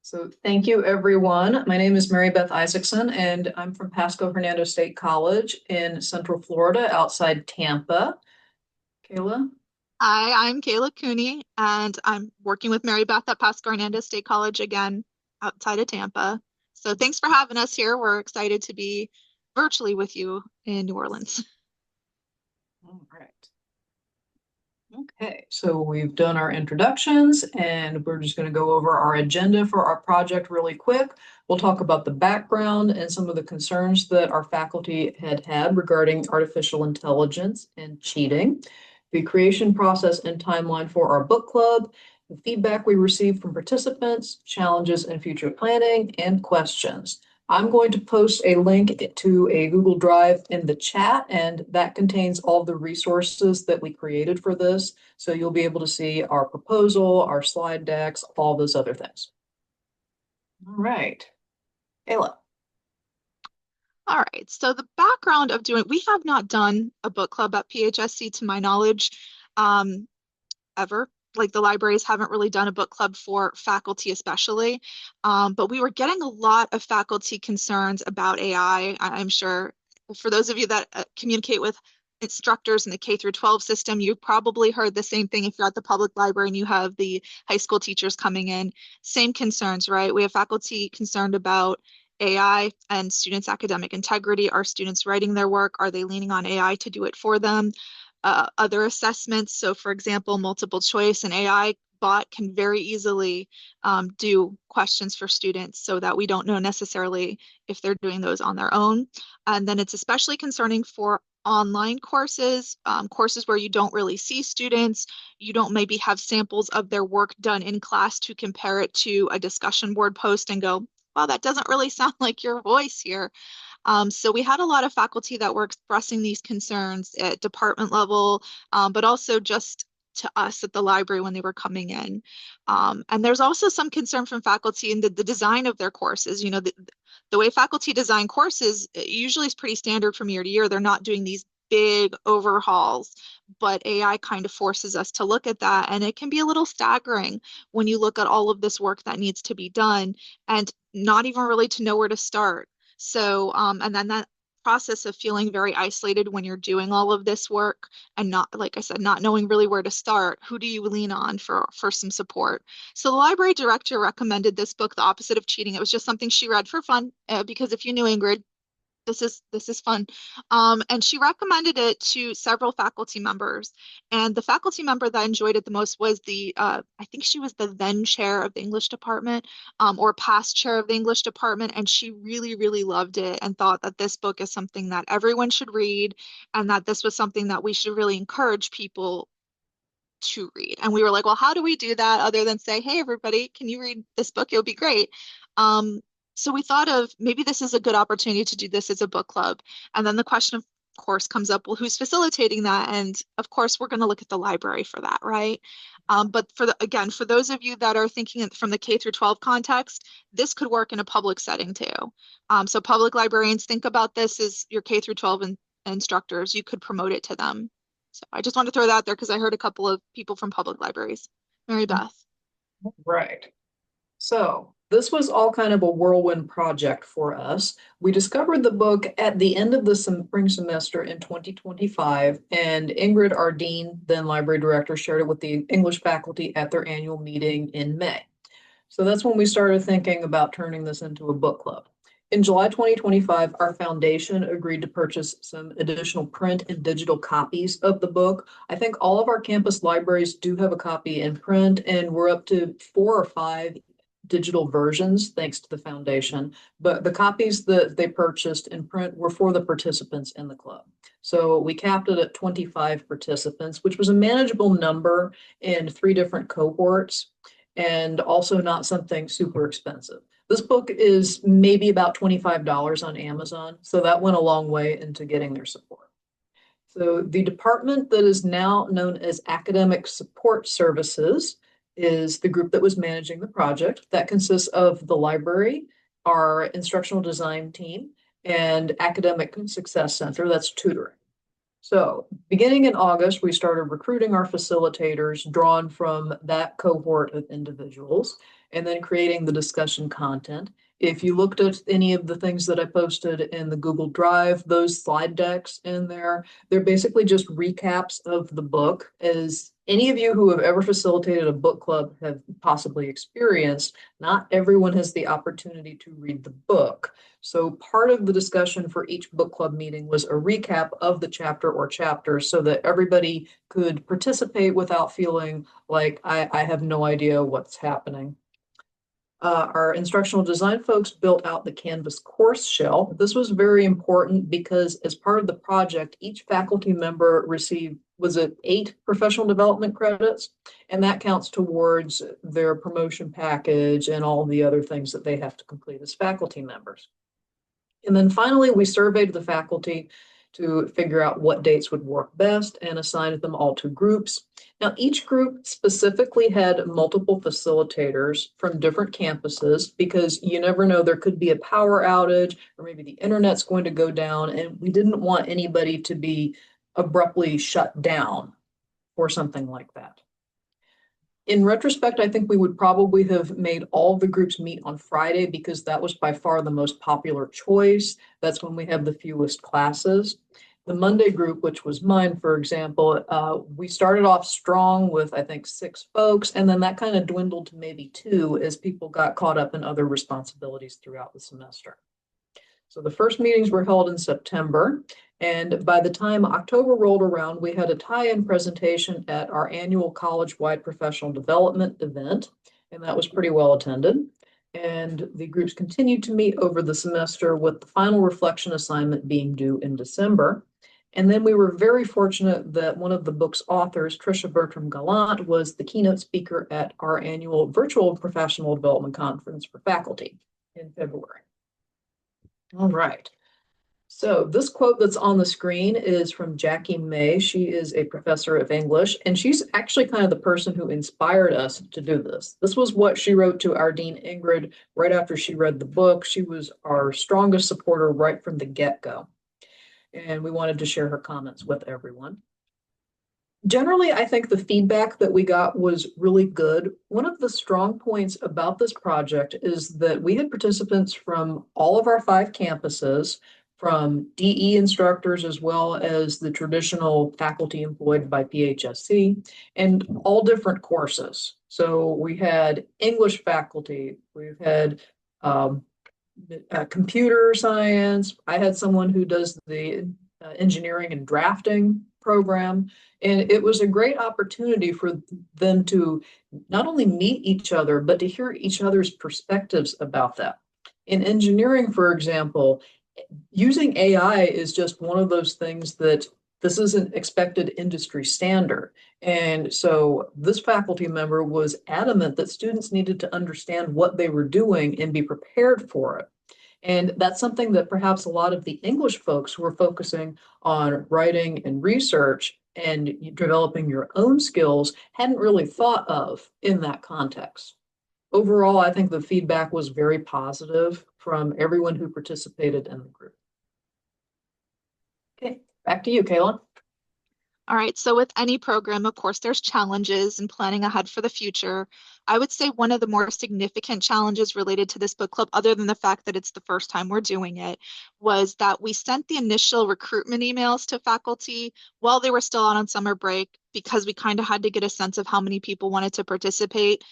So thank you, everyone. My name is Mary Beth Isaacson, and I'm from Pasco-Hernando State College in Central Florida, outside Tampa. Kayla? Hi, I'm Kayla Kuni, and I'm working with Mary Beth at Pasco-Hernando State College again, outside of Tampa. So thanks for having us here. We're excited to be virtually with you in New Orleans. All right. Okay, so we've done our introductions and we're just going to go over our agenda for our project really quick. We'll talk about the background and some of the concerns that our faculty had regarding artificial intelligence and cheating, the creation process and timeline for our book club, the feedback we received from participants, challenges and future planning, and questions. I'm going to post a link to a Google Drive in the chat, and that contains all the resources that we created for this. So you'll be able to see our proposal, our slide decks, all those other things. All right. Kayla. All right, so the background of we have not done a book club at PHSC to my knowledge, ever. Like the libraries haven't really done a book club for faculty especially, but we were getting a lot of faculty concerns about AI. I'm sure for those of you that communicate with instructors in the K through 12 system, you probably heard the same thing if you're at the public library and you have the high school teachers coming in. Same concerns, right? We have faculty concerned about AI and students' academic integrity. Are students writing their work? Are they leaning on AI to do it for them? Other assessments. So for example, multiple choice and AI bot can very easily do questions for students so that we don't know necessarily if they're doing those on their own. And then it's especially concerning for online courses, courses where you don't really see students, you don't maybe have samples of their work done in class to compare it to a discussion board post and go, wow, that doesn't really sound like your voice here. So we had a lot of faculty that were expressing these concerns at department level, but also just to us at the library when they were coming in. And there's also some concern from faculty in the design of their courses. You know, the way faculty design courses usually is pretty standard from year to year. They're not doing these big overhauls, but AI kind of forces us to look at that. And it can be a little staggering when you look at all of this work that needs to be done and not even really to know where to start. So, and then that process of feeling very isolated when you're doing all of this work and not, like I said, not knowing really where to start, who do you lean on for some support? So the library director recommended this book, The Opposite of Cheating. It was just something she read for fun, because if you knew Ingrid, this is fun. And she recommended it to several faculty members. And the faculty member that enjoyed it the most was the, I think she was the then chair of the English department, or past chair of the English department. And she really, really loved it and thought that this book is something that everyone should read, and that this was something that we should really encourage people to read. And we were like, well, how do we do that other than say, hey, everybody, can you read this book? It would be great. So we thought of maybe this is a good opportunity to do this as a book club. And then the question, of course, comes up, well, who's facilitating that? And of course, we're going to look at the library for that, right? But again, for those of you that are thinking from the K through 12 context, this could work in a public setting too. So public librarians, think about this as your K through 12 instructors. You could promote it to them. So I just want to throw that out there because I heard a couple of people from public libraries. Mary Beth. Right. So this was all kind of a whirlwind project for us. We discovered the book at the end of the spring semester in 2025, and Ingrid, our dean, then library director, shared it with the English faculty at their annual meeting in May. So that's when we started thinking about turning this into a book club. In July 2025, our foundation agreed to purchase some additional print and digital copies of the book. I think all of our campus libraries do have a copy in print, and we're up to 4 or 5 digital versions thanks to the foundation. But the copies that they purchased in print were for the participants in the club. So we capped it at 25 participants, which was a manageable number in 3 different cohorts, and also not something super expensive. This book is maybe about $25 on Amazon, so that went a long way into getting their support. So the department that is now known as Academic Support Services is the group that was managing the project. That consists of the library, our instructional design team, and Academic Success Center, that's tutoring. So beginning in August, we started recruiting our facilitators drawn from that cohort of individuals, and then creating the discussion content. If you looked at any of the things that I posted in the Google Drive, those slide decks in there, they're basically just recaps of the book. As any of you who have ever facilitated a book club have possibly experienced, not everyone has the opportunity to read the book. So part of the discussion for each book club meeting was a recap of the chapter or chapters so that everybody could participate without feeling like I have no idea what's happening. Our instructional design folks built out the Canvas course shell. This was very important because as part of the project, each faculty member received, was it 8 professional development credits? And that counts towards their promotion package and all the other things that they have to complete as faculty members. And then finally, we surveyed the faculty to figure out what dates would work best and assigned them all to groups. Now, each group specifically had multiple facilitators from different campuses because you never know, there could be a power outage or maybe the internet's going to go down, and we didn't want anybody to be abruptly shut down for something like that. In retrospect, I think we would probably have made all the groups meet on Friday because that was by far the most popular choice. That's when we have the fewest classes. The Monday group, which was mine, for example, we started off strong with, I think, 6 folks, and then that kind of dwindled to maybe 2 as people got caught up in other responsibilities throughout the semester. So the first meetings were held in September, and by the time October rolled around, we had a tie-in presentation at our annual college-wide professional development event, and that was pretty well attended. And the groups continued to meet over the semester with the final reflection assignment being due in December. And then we were very fortunate that one of the book's authors, Trisha Bertram-Gallant, was the keynote speaker at our annual virtual professional development conference for faculty in February. All right. So this quote that's on the screen is from Jackie May. She is a professor of English, and she's actually kind of the person who inspired us to do this. This was what she wrote to our dean, Ingrid, right after she read the book. She was our strongest supporter right from the get-go. and we wanted to share her comments with everyone. Generally, I think the feedback that we got was really good. One of the strong points about this project is that we had participants from all of our 5 campuses, from DE instructors as well as the traditional faculty employed by PHSC, and all different courses. So we had English faculty, we've had computer science. I had someone who does the engineering and drafting program. And it was a great opportunity for them to not only meet each other, but to hear each other's perspectives about that. In engineering, for example, using AI is just one of those things that this is an expected industry standard. And so this faculty member was adamant that students needed to understand what they were doing and be prepared for it. And that's something that perhaps a lot of the English folks who are focusing on writing and research and developing your own skills hadn't really thought of in that context. Overall, I think the feedback was very positive from everyone who participated in the group. Okay, back to you, Kayla. All right, so with any program, of course, there's challenges and planning ahead for the future. I would say one of the more significant challenges related to this book club, other than the fact that it's the first time we're doing it, was that we sent the initial recruitment emails to faculty while they were still out on summer break because we kind of had to get a sense of how many people wanted to participate.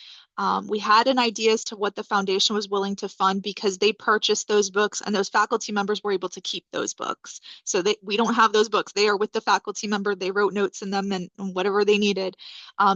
We had an idea as to what the foundation was willing to fund because they purchased those books and those faculty members were able to keep those books. So we don't have those books. They are with the faculty member. They wrote notes in them and whatever they needed.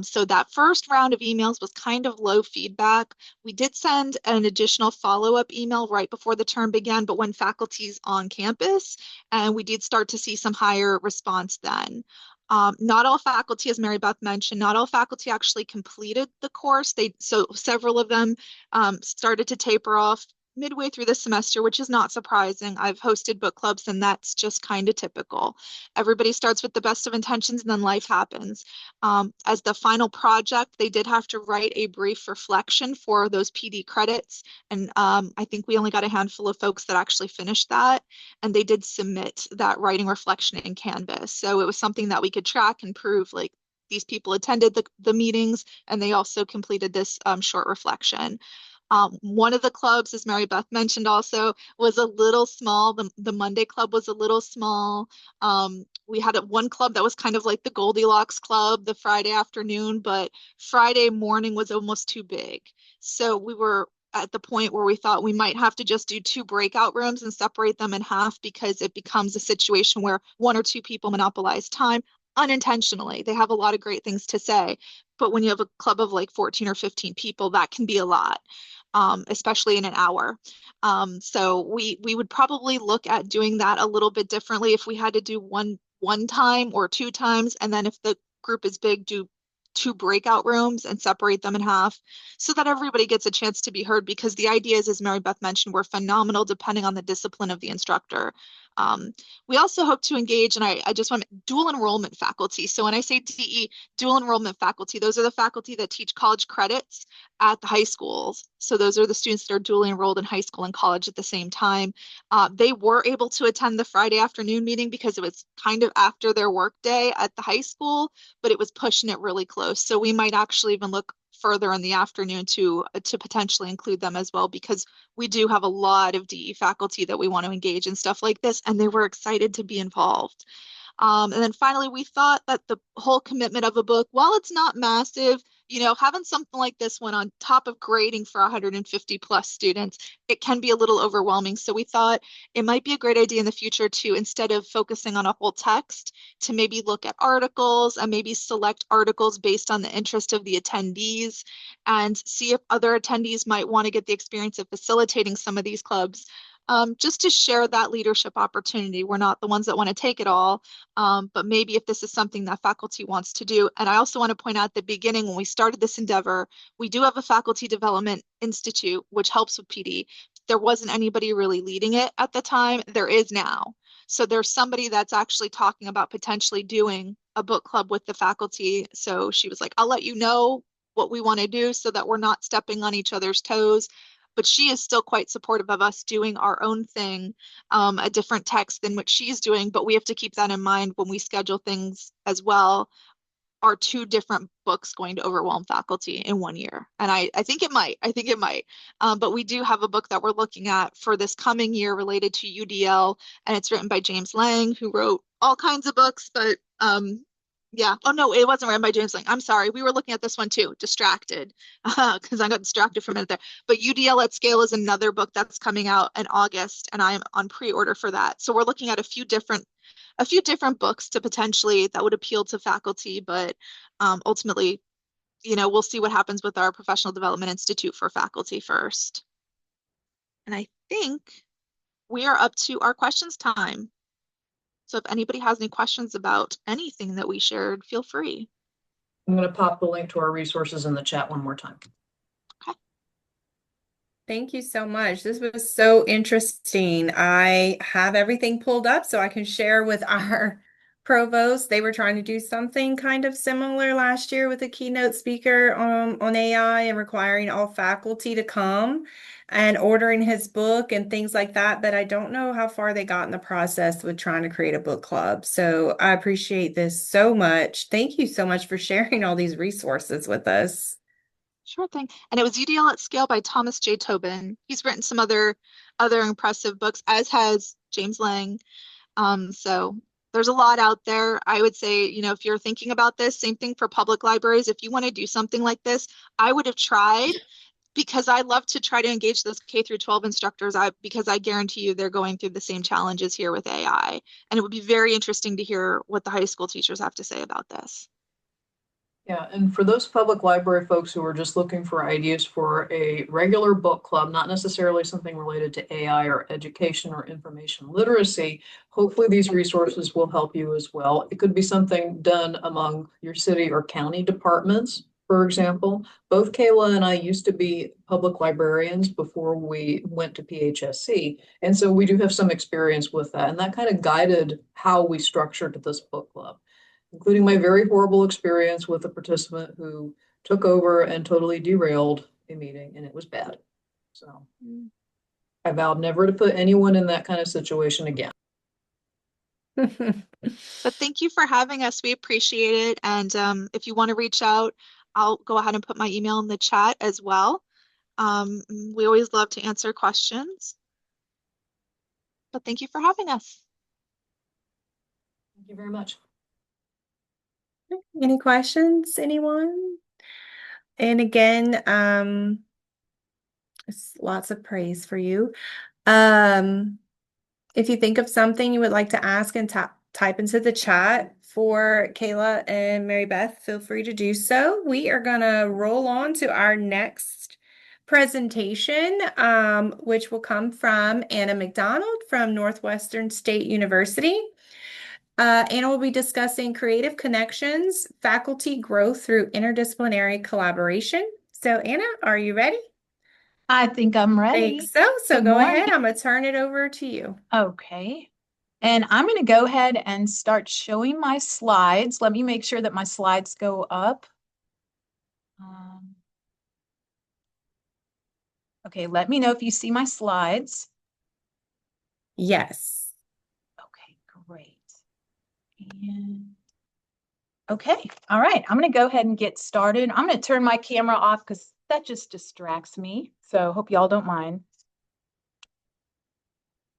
So that first round of emails was kind of low feedback. We did send an additional follow-up email right before the term began, but when faculty's on campus, and we did start to see some higher response then. Not all faculty, as Mary Beth mentioned, not all faculty actually completed the course. So several of them started to taper off midway through the semester, which is not surprising. I've hosted book clubs and that's just kind of typical. Everybody starts with the best of intentions and then life happens. As the final project, they did have to write a brief reflection for those PD credits. And I think we only got a handful of folks that actually finished that. And they did submit that writing reflection in Canvas. So it was something that we could track and prove like these people attended the meetings and they also completed this short reflection. One of the clubs, as Mary Beth mentioned also, was a little small. The Monday club was a little small. We had one club that was kind of like the Goldilocks club the Friday afternoon, but Friday morning was almost too big. So we were at the point where we thought we might have to just do 2 breakout rooms and separate them in half because it becomes a situation where 1 or 2 people monopolize time unintentionally. They have a lot of great things to say, but when you have a club of like 14 or 15 people, that can be a lot. Especially in an hour. So we would probably look at doing that a little bit differently if we had to do one time or 2 times. And then if the group is big, do 2 breakout rooms and separate them in half so that everybody gets a chance to be heard because the ideas, as Mary Beth mentioned, were phenomenal depending on the discipline of the instructor. We also hope to engage, and I just want dual enrollment faculty. So when I say DE, dual enrollment faculty, those are the faculty that teach college credits at the high schools. So those are the students that are dually enrolled in high school and college at the same time. They were able to attend the Friday afternoon meeting because it was kind of after their work day at the high school, but it was pushing it really close. So we might actually even look further in the afternoon to potentially include them as well, because we do have a lot of DE faculty that we want to engage in stuff like this, and they were excited to be involved. And then finally, we thought that the whole commitment of a book, while it's not massive, you know, having something like this one on top of grading for 150 plus students, it can be a little overwhelming. So we thought it might be a great idea in the future to, instead of focusing on a whole text, to maybe look at articles and maybe select articles based on the interest of the attendees and see if other attendees might want to get the experience of facilitating some of these clubs. Just to share that leadership opportunity. We're not the ones that want to take it all, but maybe if this is something that faculty wants to do. And I also want to point out at the beginning, when we started this endeavor, we do have a Faculty Development Institute, which helps with PD. There wasn't anybody really leading it at the time. There is now. So there's somebody that's actually talking about potentially doing a book club with the faculty. So she was like, I'll let you know what we want to do so that we're not stepping on each other's toes. but she is still quite supportive of us doing our own thing, a different text than what she's doing. But we have to keep that in mind when we schedule things as well. Are two different books going to overwhelm faculty in 1 year? And I think it might. I think it might. But we do have a book that we're looking at for this coming year related to UDL, and it's written by James Lang, who wrote all kinds of books. But yeah. Oh no, it wasn't written by James Lang. I'm sorry. We were looking at this one too. Distracted, because I got distracted for a minute there. But UDL at Scale is another book that's coming out in August, and I'm on pre-order for that. So we're looking at a few different books to potentially that would appeal to faculty, but ultimately, we'll see what happens with our Professional Development Institute for faculty first. And I think we are up to our questions time. So if anybody has any questions about anything that we shared, feel free. I'm going to pop the link to our resources in the chat one more time. Okay. Thank you so much. This was so interesting. I have everything pulled up so I can share with our provost. They were trying to do something kind of similar last year with a keynote speaker on AI and requiring all faculty to come and ordering his book and things like that. But I don't know how far they got in the process with trying to create a book club. So I appreciate this so much. Thank you so much for sharing all these resources with us. Sure thing. And it was UDL at Scale by Thomas J. Tobin. He's written some other impressive books, as has James Lang. So there's a lot out there. I would say, if you're thinking about this, same thing for public libraries. If you want to do something like this, I would have tried, because I love to try to engage those K through 12 instructors, because I guarantee you they're going through the same challenges here with AI. And it would be very interesting to hear what the high school teachers have to say about this. Yeah, and for those public library folks who are just looking for ideas for a regular book club, not necessarily something related to AI or education or information literacy, hopefully these resources will help you as well. It could be something done among your city or county departments, for example. Both Kayla and I used to be public librarians before we went to PHSC, and so we do have some experience with that, and that kind of guided how we structured this book club, including my very horrible experience with a participant who took over and totally derailed a meeting, and it was bad. So I vowed never to put anyone in that kind of situation again. But thank you for having us. We appreciate it. And if you want to reach out, I'll go ahead and put my email in the chat as well. We always love to answer questions. But thank you for having us. Thank you very much. Any questions, anyone? And again, lots of praise for you. If you think of something you would like to ask and type into the chat for Kayla and Mary Beth, feel free to do so. We are going to roll on to our next presentation, which will come from Anna MacDonald from Northwestern State University. Anna will be discussing creative connections, faculty growth through interdisciplinary collaboration. So Anna, are you ready? I think I'm I ready. think so. So Good go morning. ahead. I'm going to turn it over to you. Okay. And I'm going to go ahead and start showing my slides. Let me make sure that my slides go up. Okay, let me know if you see my slides. Yes. Okay, great. And okay, all right. I'm going to go ahead and get started. I'm going to turn my camera off because that just distracts me. So hope y'all don't mind.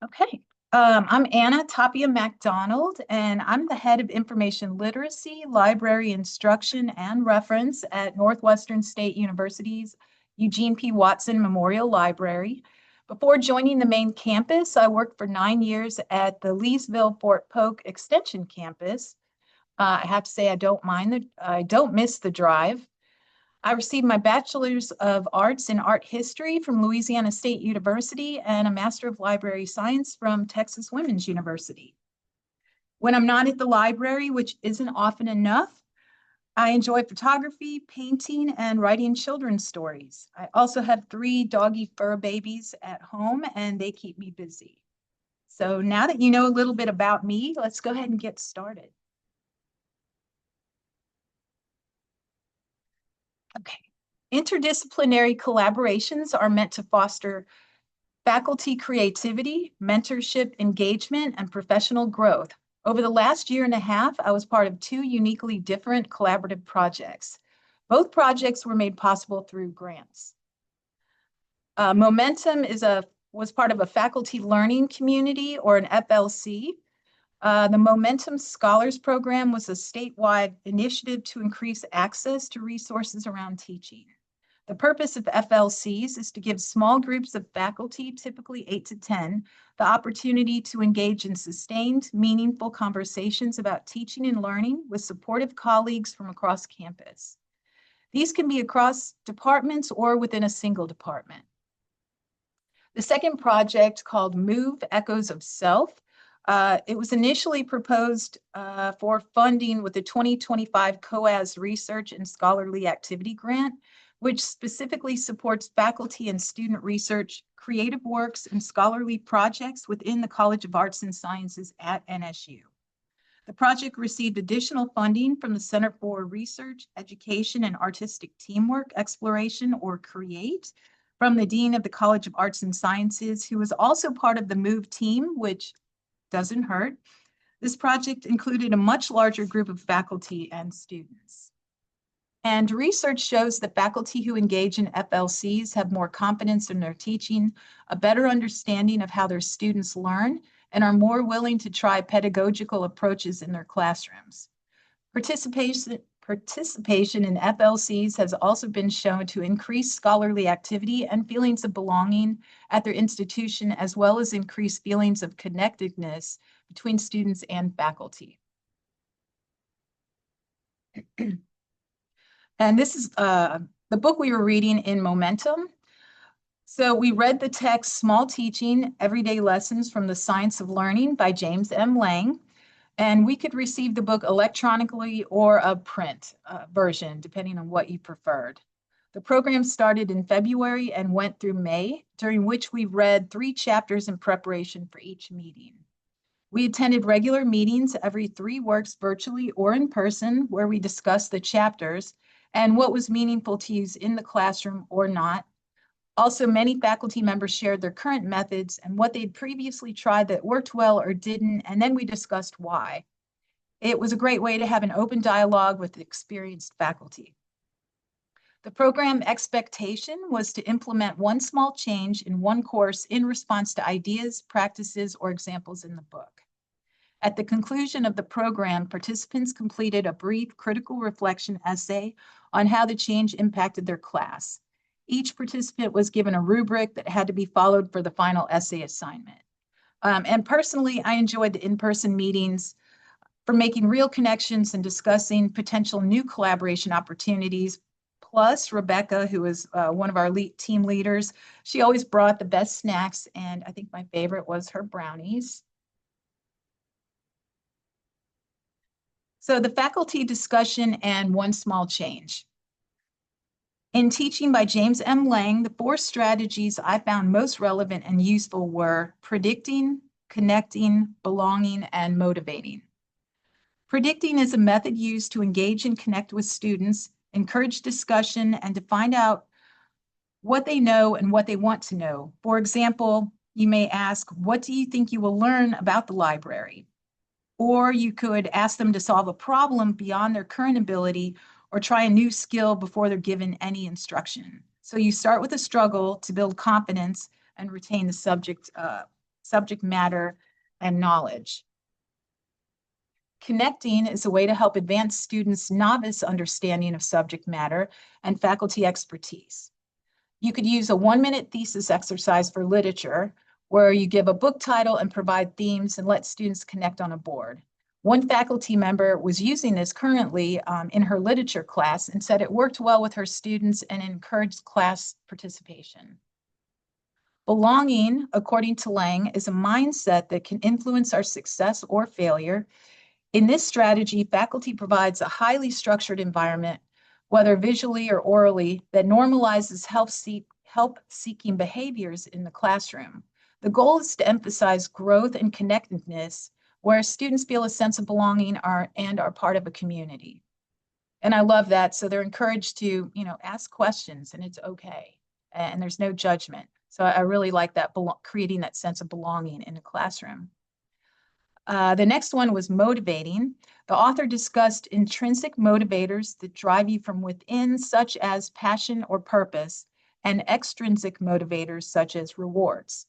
Okay. I'm Anna Tapia MacDonald, and I'm the head of information literacy, library instruction, and reference at Northwestern State University's Eugene P. Watson Memorial Library. Before joining the main campus, I worked for 9 years at the Leesville Fort Polk Extension campus. I have to say I don't miss the drive. I received my Bachelor's of Arts in Art History from Louisiana State University and a Master of Library Science from Texas Women's University. When I'm not at the library, which isn't often enough, I enjoy photography, painting, and writing children's stories. I also have 3 doggy fur babies at home, and they keep me busy. So now that you know a little bit about me, let's go ahead and get started. Okay. Interdisciplinary collaborations are meant to foster faculty creativity, mentorship, engagement, and professional growth. Over the last year and a half, I was part of 2 uniquely different collaborative projects. Both projects were made possible through grants. Momentum was part of a faculty learning community, or an FLC. The Momentum Scholars Program was a statewide initiative to increase access to resources around teaching. The purpose of FLCs is to give small groups of faculty, typically 8 to 10, the opportunity to engage in sustained, meaningful conversations about teaching and learning with supportive colleagues from across campus. These can be across departments or within a single department. The second project, called Move Echoes of Self, it was initially proposed for funding with the 2025 COAS Research and Scholarly Activity Grant, which specifically supports faculty and student research, creative works, and scholarly projects within the College of Arts and Sciences at NSU. The project received additional funding from the Center for Research, Education, and Artistic Teamwork Exploration, or CREATE, from the Dean of the College of Arts and Sciences, who was also part of the MOVE team, which doesn't hurt. This project included a much larger group of faculty and students. And research shows that faculty who engage in FLCs have more confidence in their teaching, a better understanding of how their students learn, and are more willing to try pedagogical approaches in their classrooms. Participation in FLCs has also been shown to increase scholarly activity and feelings of belonging at their institution, as well as increase feelings of connectedness between students and faculty. And this is the book we were reading in Momentum. So we read the text Small Teaching, Everyday Lessons from the Science of Learning by James M. Lang. And we could receive the book electronically or a print version, depending on what you preferred. The program started in February and went through May, during which we read 3 chapters in preparation for each meeting. We attended regular meetings every 3 weeks, virtually or in person, where we discussed the chapters and what was meaningful to use in the classroom or not. Also, many faculty members shared their current methods and what they'd previously tried that worked well or didn't, and then we discussed why. It was a great way to have an open dialogue with experienced faculty. The program expectation was to implement 1 small change in 1 course in response to ideas, practices, or examples in the book. At the conclusion of the program, participants completed a brief critical reflection essay on how the change impacted their class. Each participant was given a rubric that had to be followed for the final essay assignment. And personally, I enjoyed the in-person meetings for making real connections and discussing potential new collaboration opportunities. Plus, Rebecca, who is one of our team leaders, she always brought the best snacks, and I think my favorite was her brownies. So the faculty discussion and 1 small change. In Teaching by James M. Lang, the 4 strategies I found most relevant and useful were predicting, connecting, belonging, and motivating. Predicting is a method used to engage and connect with students, encourage discussion, and to find out what they know and what they want to know. For example, you may ask, what do you think you will learn about the library? Or you could ask them to solve a problem beyond their current ability, or try a new skill before they're given any instruction. So you start with a struggle to build confidence and retain the subject matter and knowledge. Connecting is a way to help advance students' novice understanding of subject matter and faculty expertise. You could use a 1-minute thesis exercise for literature, where you give a book title and provide themes and let students connect on a board. One faculty member was using this currently in her literature class and said it worked well with her students and encouraged class participation. Belonging, according to Lang, is a mindset that can influence our success or failure. In this strategy, faculty provides a highly structured environment, whether visually or orally, that normalizes help-seeking behaviors in the classroom. The goal is to emphasize growth and connectedness, where students feel a sense of belonging and are part of a community. And I love that. So they're encouraged to, ask questions, and it's okay. And there's no judgment. So I really like that, creating that sense of belonging in the classroom. The next one was motivating. The author discussed intrinsic motivators that drive you from within, such as passion or purpose, and extrinsic motivators such as rewards.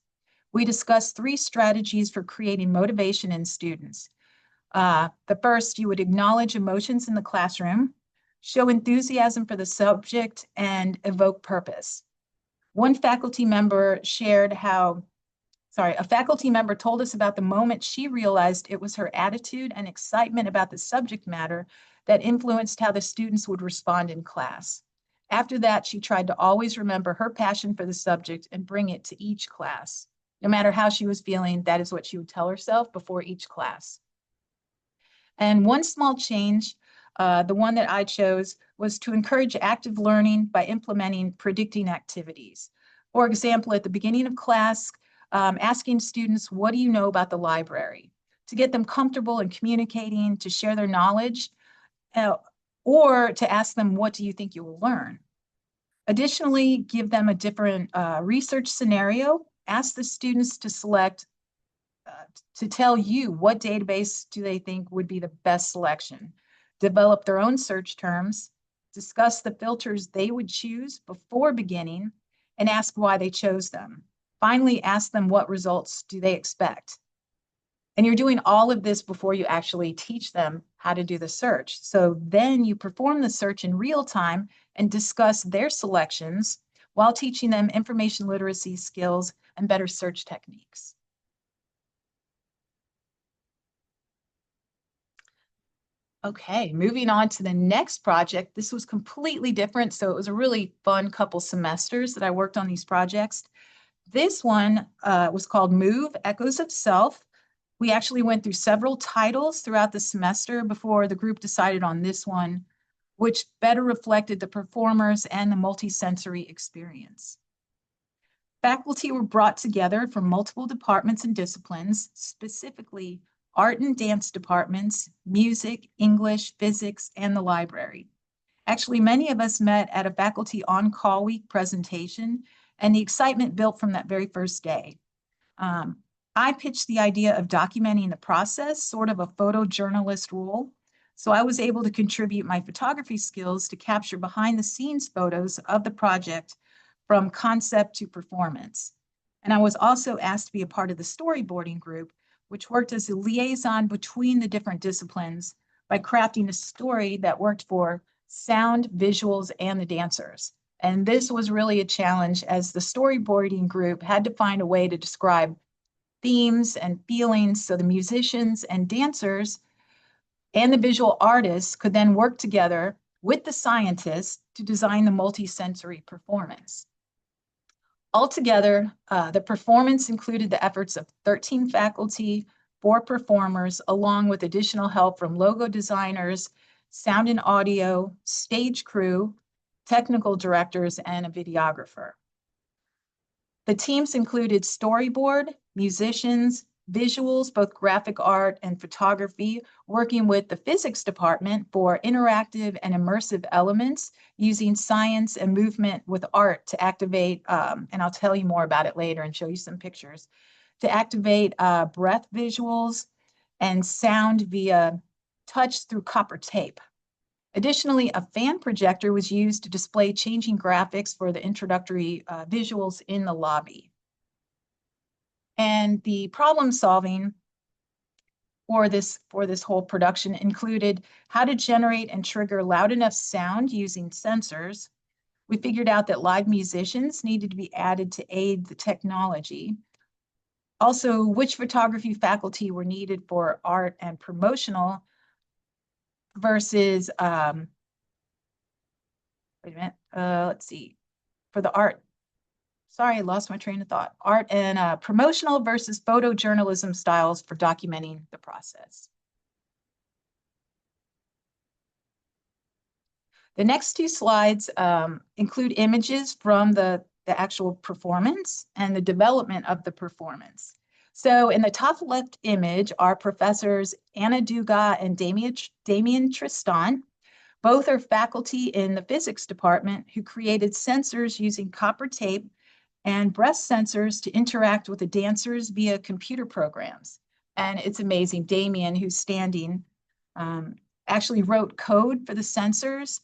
We discussed 3 strategies for creating motivation in students. The first, you would acknowledge emotions in the classroom, show enthusiasm for the subject, and evoke purpose. One faculty member shared a faculty member told us about the moment she realized it was her attitude and excitement about the subject matter that influenced how the students would respond in class. After that, she tried to always remember her passion for the subject and bring it to each class. No matter how she was feeling, that is what she would tell herself before each class. And one small change, the one that I chose, was to encourage active learning by implementing predicting activities. For example, at the beginning of class, asking students, what do you know about the library? To get them comfortable in communicating, to share their knowledge, or to ask them, what do you think you will learn? Additionally, give them a different research scenario. Ask the students to select, to tell you what database do they think would be the best selection. Develop their own search terms, discuss the filters they would choose before beginning, and ask why they chose them. Finally, ask them what results do they expect. And you're doing all of this before you actually teach them how to do the search. So then you perform the search in real time and discuss their selections while teaching them information literacy skills and better search techniques. Okay, moving on to the next project. This was completely different, so it was a really fun couple semesters that I worked on these projects. This one was called Move, Echoes of Self. We actually went through several titles throughout the semester before the group decided on this one, which better reflected the performers and the multisensory experience. Faculty were brought together from multiple departments and disciplines, specifically art and dance departments, music, English, physics, and the library. Actually, many of us met at a faculty on-call week presentation, and the excitement built from that very first day. I pitched the idea of documenting the process, sort of a photojournalist role. So I was able to contribute my photography skills to capture behind the scenes photos of the project from concept to performance. And I was also asked to be a part of the storyboarding group, which worked as a liaison between the different disciplines by crafting a story that worked for sound, visuals, and the dancers. And this was really a challenge, as the storyboarding group had to find a way to describe themes and feelings so the musicians and dancers and the visual artists could then work together with the scientists to design the multisensory performance. Altogether, the performance included the efforts of 13 faculty, 4 performers, along with additional help from logo designers, sound and audio, stage crew, technical directors, and a videographer. The teams included storyboard, musicians, visuals, both graphic art and photography, working with the physics department for interactive and immersive elements, using science and movement with art to activate, and I'll tell you more about it later and show you some pictures, to activate breath visuals and sound via touch through copper tape. Additionally, a fan projector was used to display changing graphics for the introductory visuals in the lobby. And the problem solving for this whole production included how to generate and trigger loud enough sound using sensors. We figured out that live musicians needed to be added to aid the technology. Also, which photography faculty were needed for art and promotional versus, let's see, for the art. Sorry, I lost my train of thought. Art and promotional versus photojournalism styles for documenting the process. The next 2 slides include images from the actual performance and the development of the performance. So in the top left image are professors Anna Duga and Damien Tristan. Both are faculty in the physics department who created sensors using copper tape and breath sensors to interact with the dancers via computer programs. And it's amazing. Damien, who's standing, actually wrote code for the sensors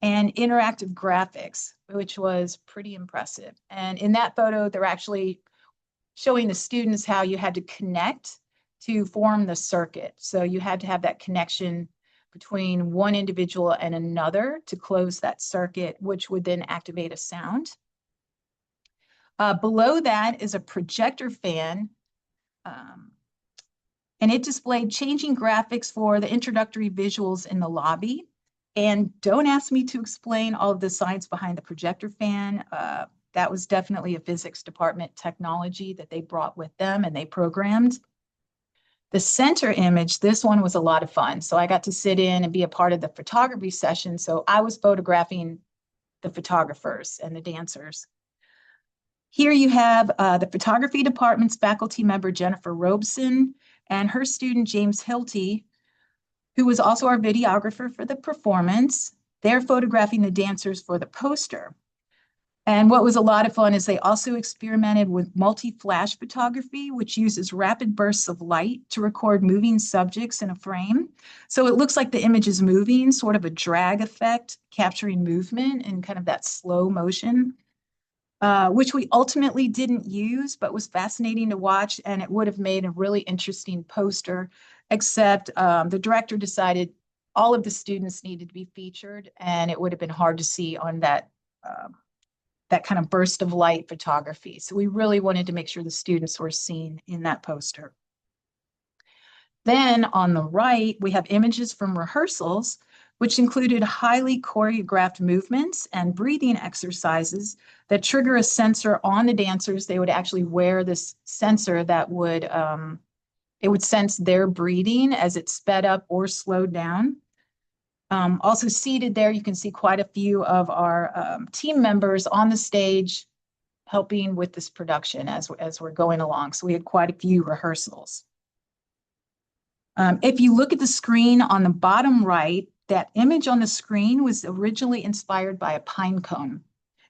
and interactive graphics, which was pretty impressive. And in that photo, they're actually showing the students how you had to connect to form the circuit. So you had to have that connection between one individual and another to close that circuit, which would then activate a sound. Below that is a projector fan, and it displayed changing graphics for the introductory visuals in the lobby. And don't ask me to explain all of the science behind the projector fan. That was definitely a physics department technology that they brought with them and they programmed. The center image, this one was a lot of fun. So I got to sit in and be a part of the photography session. So I was photographing the photographers and the dancers. Here you have the photography department's faculty member, Jennifer Robeson, and her student, James Hilty, who was also our videographer for the performance. They're photographing the dancers for the poster. And what was a lot of fun is they also experimented with multi-flash photography, which uses rapid bursts of light to record moving subjects in a frame. So it looks like the image is moving, sort of a drag effect, capturing movement and kind of that slow motion, which we ultimately didn't use, but was fascinating to watch. And it would have made a really interesting poster, except the director decided all of the students needed to be featured, and it would have been hard to see on that that kind of burst of light photography. So we really wanted to make sure the students were seen in that poster. Then on the right, we have images from rehearsals, which included highly choreographed movements and breathing exercises that trigger a sensor on the dancers. They would actually wear this sensor that would, it would sense their breathing as it sped up or slowed down. Also seated there, you can see quite a few of our team members on the stage helping with this production as we're going along. So we had quite a few rehearsals. If you look at the screen on the bottom right, that image on the screen was originally inspired by a pine cone,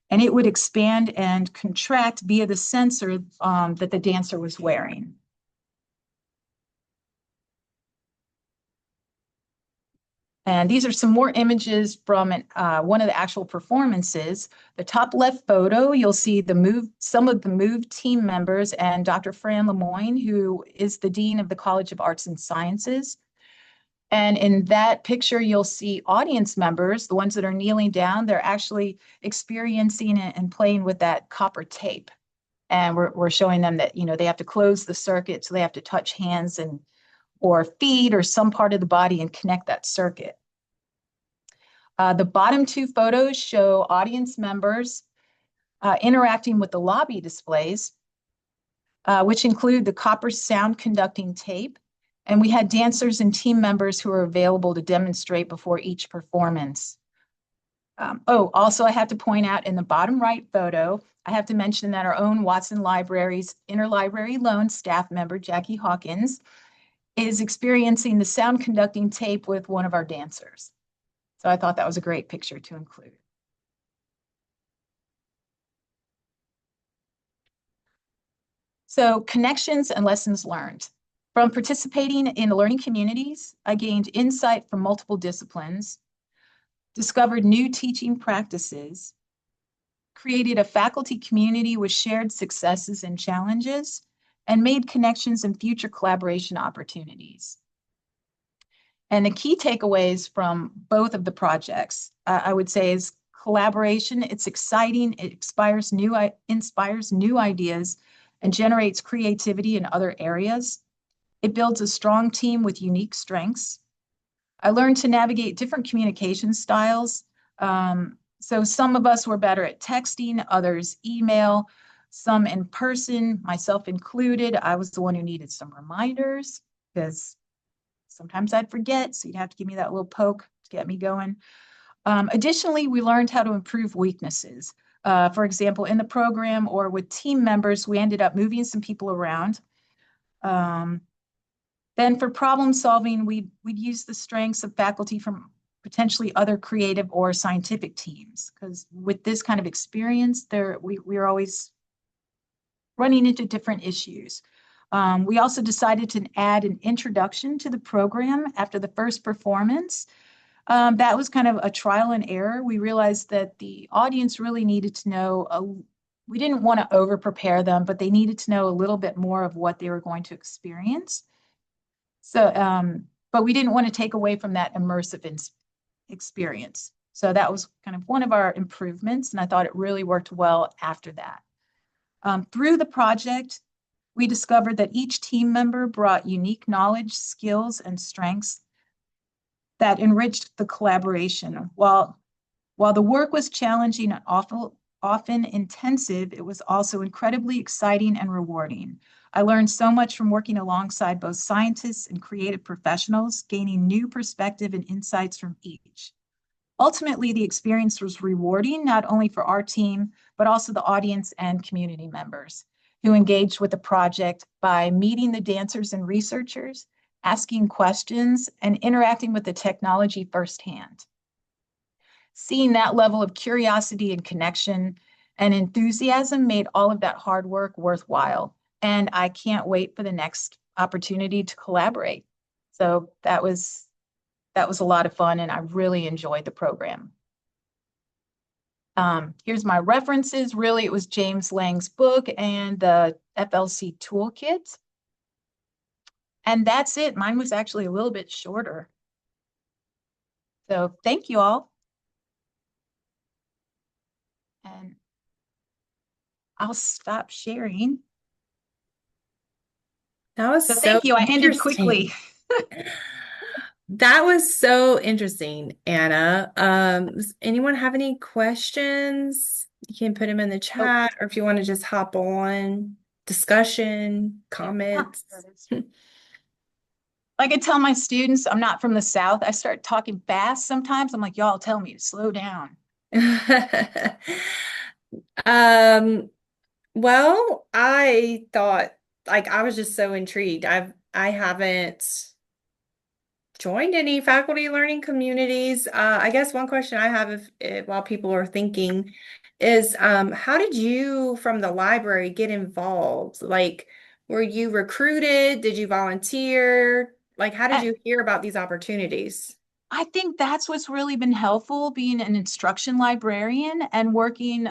and it would expand and contract via the sensor that the dancer was wearing. And these are some more images from one of the actual performances. The top left photo, you'll see some of the MOVE team members and Dr. Fran Lemoyne, who is the Dean of the College of Arts and Sciences. And in that picture, you'll see audience members, the ones that are kneeling down, they're actually experiencing and playing with that copper tape. And we're showing them that, you know, they have to close the circuit, so they have to touch hands or feet or some part of the body and connect that circuit. The bottom two photos show audience members interacting with the lobby displays, which include the copper sound conducting tape. And we had dancers and team members who were available to demonstrate before each performance. Also, I have to point out in the bottom right photo, I have to mention that our own Watson Library's interlibrary loan staff member, Jackie Hawkins, is experiencing the sound conducting tape with one of our dancers. So I thought that was a great picture to include. So connections and lessons learned. From participating in learning communities, I gained insight from multiple disciplines, discovered new teaching practices, created a faculty community with shared successes and challenges, and made connections and future collaboration opportunities. And the key takeaways from both of the projects, I would say, is collaboration. It's exciting. It inspires new ideas and generates creativity in other areas. It builds a strong team with unique strengths. I learned to navigate different communication styles. So some of us were better at texting, others email, some in person, myself included. I was the one who needed some reminders because sometimes I'd forget, so you'd have to give me that little poke to get me going. Additionally, we learned how to improve weaknesses. For example, in the program or with team members, we ended up moving some people around. Then for problem solving, we'd use the strengths of faculty from potentially other creative or scientific teams. Because with this kind of experience, we're always running into different issues. We also decided to add an introduction to the program after the first performance. That was kind of a trial and error. We realized that the audience really needed to know, we didn't want to over prepare them, but they needed to know a little bit more of what they were going to experience. So, but we didn't want to take away from that immersive experience. So that was kind of one of our improvements, and I thought it really worked well after that. Through the project, we discovered that each team member brought unique knowledge, skills, and strengths that enriched the collaboration. While the work was challenging and often intensive, it was also incredibly exciting and rewarding. I learned so much from working alongside both scientists and creative professionals, gaining new perspective and insights from each. Ultimately, the experience was rewarding, not only for our team, but also the audience and community members who engaged with the project by meeting the dancers and researchers, asking questions, and interacting with the technology firsthand. Seeing that level of curiosity and connection and enthusiasm made all of that hard work worthwhile. And I can't wait for the next opportunity to collaborate. So that was a lot of fun, and I really enjoyed the program. Here's my references. Really, it was James Lang's book and the FLC toolkit. And that's it. Mine was actually a little bit shorter. So thank you all. And I'll stop sharing. That was So thank you. I ended quickly. That was so interesting, Anna. Does anyone have any questions? You can put them in the chat, or if you want to just hop on, discussion, comments. Like I tell my students, I'm not from the South. I start talking fast sometimes. I'm like, y'all tell me to slow down. Well, I thought, like, I was just so intrigued. I haven't joined any faculty learning communities. I guess one question I have while people are thinking is, how did you from the library get involved? Like, were you recruited? Did you volunteer? Like, how did you hear about these opportunities? I think that's what's really been helpful, being an instruction librarian and working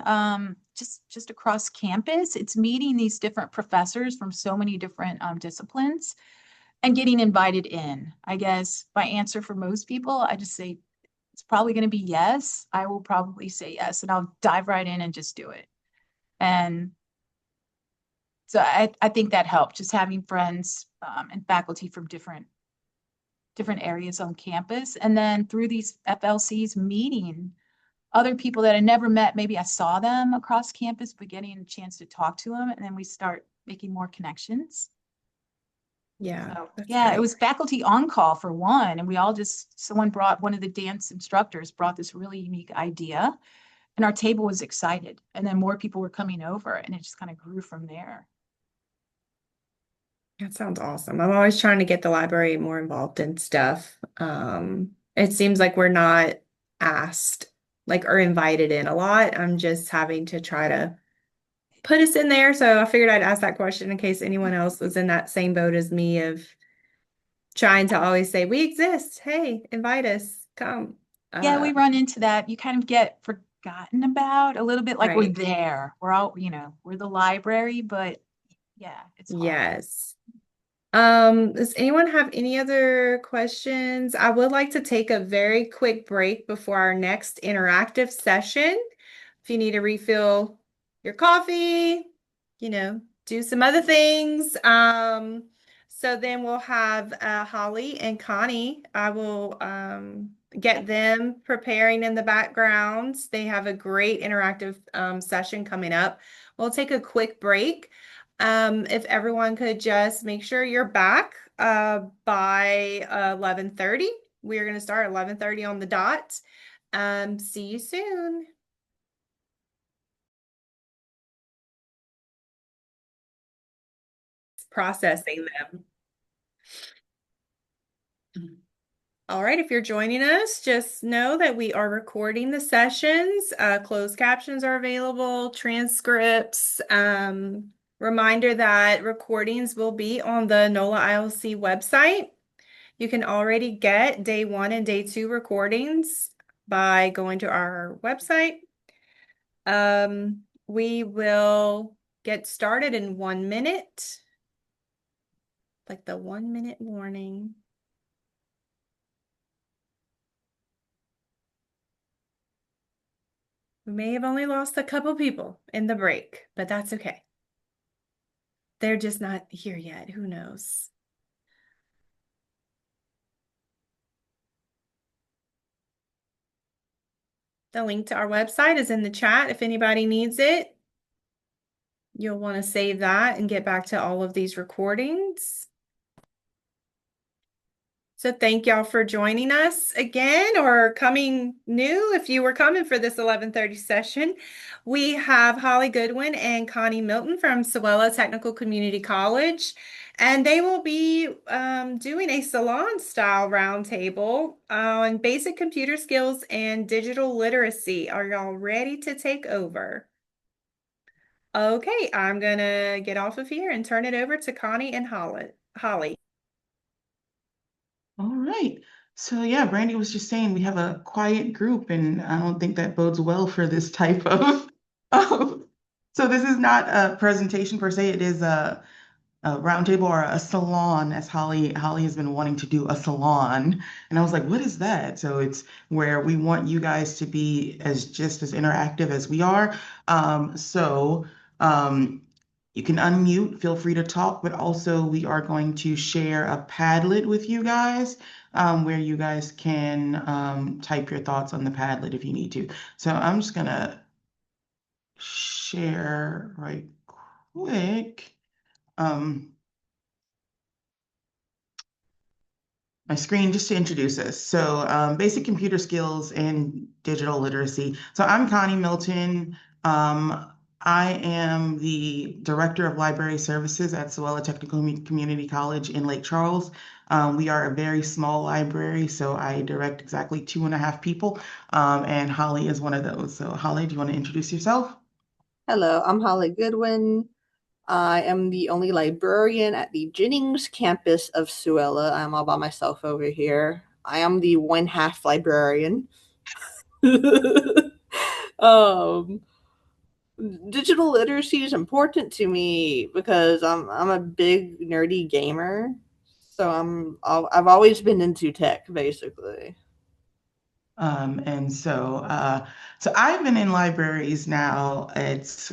just across campus. It's meeting these different professors from so many different disciplines and getting invited in. I guess my answer for most people, I just say it's probably going to be yes. I will probably say yes, and I'll dive right in and just do it. And so I think that helped, just having friends and faculty from different areas on campus. And then through these FLCs, meeting other people that I never met. Maybe I saw them across campus, but getting a chance to talk to them, and then we start making more connections. Yeah, So, that's yeah, great. it was faculty on call for one, and we all someone brought, one of the dance instructors brought this really unique idea, and our table was excited. And then more people were coming over, and it just kind of grew from there. That sounds awesome. I'm always trying to get the library more involved in stuff. It seems like we're not asked, like, or invited in a lot. I'm just having to try to put us in there. So I figured I'd ask that question in case anyone else was in that same boat as me of trying to always say, we exist. Hey, invite us. Come. Yeah, we run into that. You kind of get forgotten about a little bit, like we're Right. there. We're all, we're the library, but yeah, it's hard. Yes. Does anyone have any other questions? I would like to take a very quick break before our next interactive session. If you need to refill your coffee, do some other things. So then we'll have Holly and Connie. I will get them preparing in the background. They have a great interactive session coming up. We'll take a quick break. If everyone could just make sure you're back by 11:30. We're going to start 11:30 on the dot. See you soon. Processing them. All right, if you're joining us, just know that we are recording the sessions. Closed captions are available, transcripts. Reminder that recordings will be on the NOLA ILC website. You can already get day 1 and day 2 recordings by going to our website. We will get started in 1 minute, like the 1-minute warning. We may have only lost a couple people in the break, but that's okay. They're just not here yet. Who knows? The link to our website is in the chat if anybody needs it. You'll want to save that and get back to all of these recordings. So thank y'all for joining us again or coming new if you were coming for this 11:30 session. We have Holly Goodwin and Connie Milton from SOWELA Technical Community College, and they will be doing a salon-style roundtable on basic computer skills and digital literacy. Are y'all ready to take over? Okay, I'm gonna get off of here and turn it over to Connie and Holly. All right. So yeah, Brandy was just saying we have a quiet group, and I don't think that bodes well for this type of. So this is not a presentation per se. It is a roundtable or a salon, as Holly has been wanting to do a salon. And I was like, what is that? So it's where we want you guys to be just as interactive as we are. You can unmute, feel free to talk, but also we are going to share a Padlet with you guys where you guys can type your thoughts on the Padlet if you need to. So I'm just gonna share right quick. My screen just to introduce us. So basic computer skills and digital literacy. So I'm Connie Milton. I am the Director of Library Services at SOWELA Technical Community College in Lake Charles. We are a very small library, so I direct exactly 2.5 people, and Holly is one of those. So Holly, do you want to introduce yourself? Hello, I'm Holly Goodwin. I am the only librarian at the Jennings campus of SOWELA. I'm all by myself over here. I am the one-half librarian. um, Digital literacy is important to me because I'm a big nerdy gamer. So I've always been into tech, basically. So I've been in libraries now. It's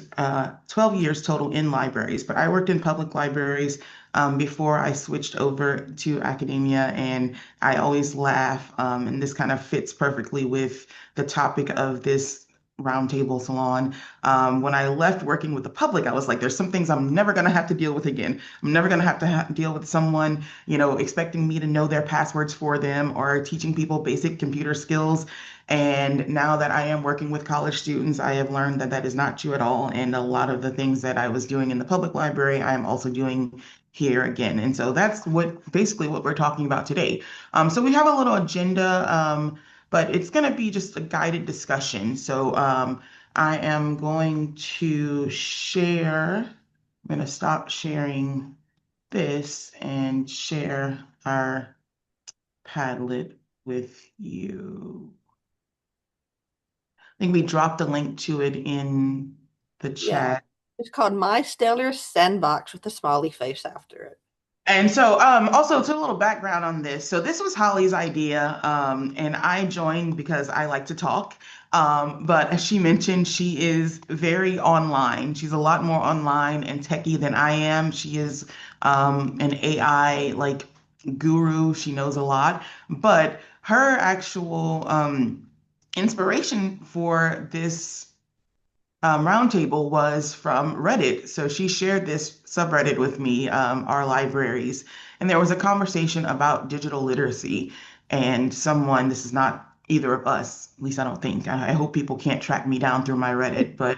12 years total in libraries, but I worked in public libraries before I switched over to academia, and I always laugh, and this kind of fits perfectly with the topic of this roundtable salon. When I left working with the public, I was like, there's some things I'm never going to have to deal with again. I'm never going to have to deal with someone, expecting me to know their passwords for them or teaching people basic computer skills. And now that I am working with college students, I have learned that that is not true at all. And a lot of the things that I was doing in the public library, I am also doing here again. And so that's basically what we're talking about today. So we have a little agenda, but it's going to be just a guided discussion. So I am going to share, I'm going to stop sharing this and share our Padlet with you. I think we dropped a link to it in the Yeah. chat. It's called My Stellar Sandbox with a smiley face after it. And so also to a little background on this. So this was Holly's idea, and I joined because I like to talk. But as she mentioned, she is very online. She's a lot more online and techie than I am. She is an AI like guru. She knows a lot. But her actual inspiration for this roundtable was from Reddit. So she shared this subreddit with me, our libraries, and there was a conversation about digital literacy. And this is not either of us, at least I don't think. I hope people can't track me down through my Reddit, but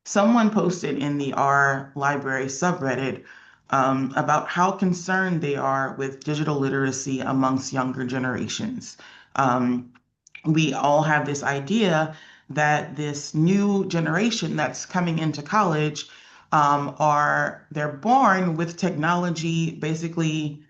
someone posted in the R library subreddit about how concerned they are with digital literacy amongst younger generations. We all have this idea that this new generation that's coming into college they're born with technology basically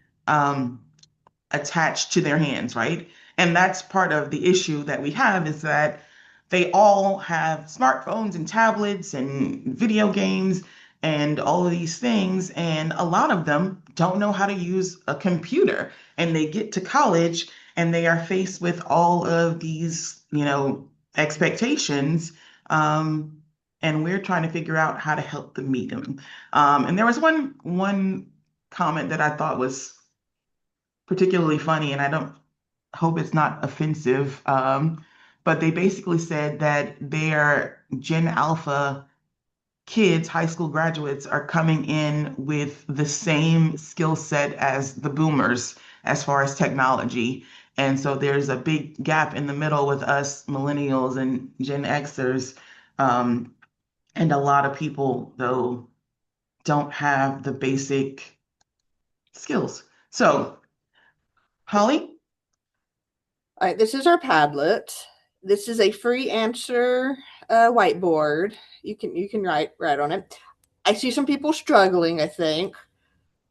attached to their hands, right? And that's part of the issue that we have is that they all have smartphones and tablets and video games and all of these things. And a lot of them don't know how to use a computer. And they get to college and they are faced with all of these, expectations. And we're trying to figure out how to help them meet them. And there was one comment that I thought was particularly funny, and I don't hope it's not offensive. But they basically said that their Gen Alpha kids, high school graduates, are coming in with the same skill set as the boomers as far as technology. And so there's a big gap in the middle with us millennials and Gen Xers. And a lot of people, though, don't have the basic skills. So, Holly? All right, this is our Padlet. This is a free answer whiteboard. You can write on it. I see some people struggling, I think.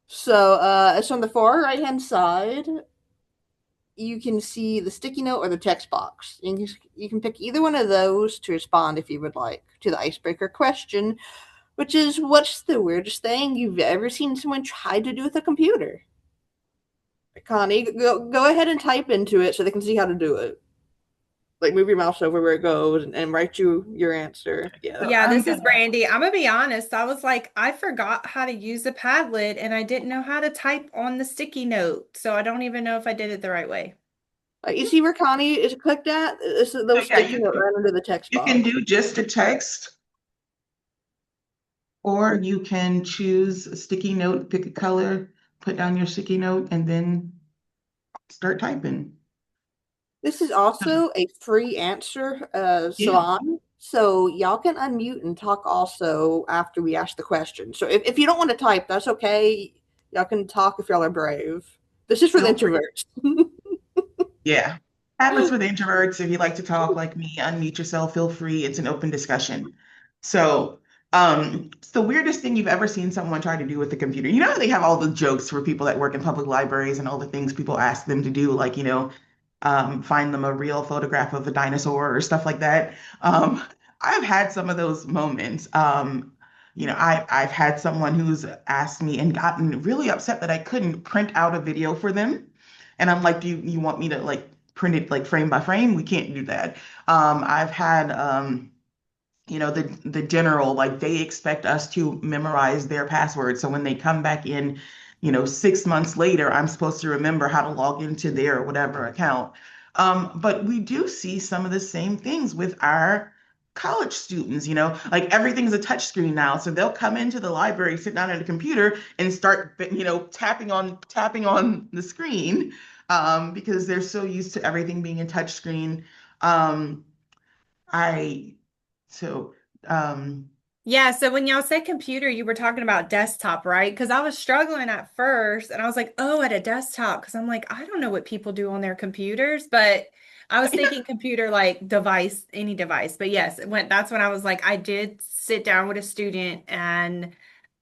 So it's on the far right-hand side. You can see the sticky note or the text box. You can pick either one of those to respond if you would like to the icebreaker question, which is, what's the weirdest thing you've ever seen someone try to do with a computer? Connie, go ahead and type into it so they can see how to do it. Like, move your mouse over where it goes and write your answer. Yeah, this is Brandy. I'm gonna be honest. I was like, I forgot how to use a Padlet and I didn't know how to type on the sticky note. So I don't even know if I did it the right way. You see where Connie is clicked at? It's those sticky note right under the text box. You can do just a text, or you can choose a sticky note, pick a color, put down your sticky note, and then start typing. This is also a free answer salon, so y'all can unmute and talk also after we ask the question. So if you don't want to type, that's okay. Y'all can talk if y'all are brave. This is for the introverts. Yeah. Padlet's for the introverts. If you like to talk like me, unmute yourself, feel free. It's an open discussion. So it's the weirdest thing you've ever seen someone try to do with the computer. You know, they have all the jokes for people that work in public libraries and all the things people ask them to do, like, find them a real photograph of a dinosaur or stuff like that. I've had some of those moments. I've had someone who's asked me and gotten really upset that I couldn't print out a video for them. And I'm like, do you want me to like print it like frame by frame? We can't do that. I've had, the general, like they expect us to memorize their password. So when they come back in, 6 months later, I'm supposed to remember how to log into their whatever account. But we do see some of the same things with our college students, like everything's a touch screen now. So they'll come into the library, sit down at a computer and start, tapping on the screen because they're so used to everything being a touch screen. Yeah, so when y'all said computer, you were talking about desktop, right? Because I was struggling at first and I was like, oh, at a desktop. Because I'm like, I don't know what people do on their computers, but I was thinking computer like device, any device. But yes, that's when I was like, I did sit down with a student and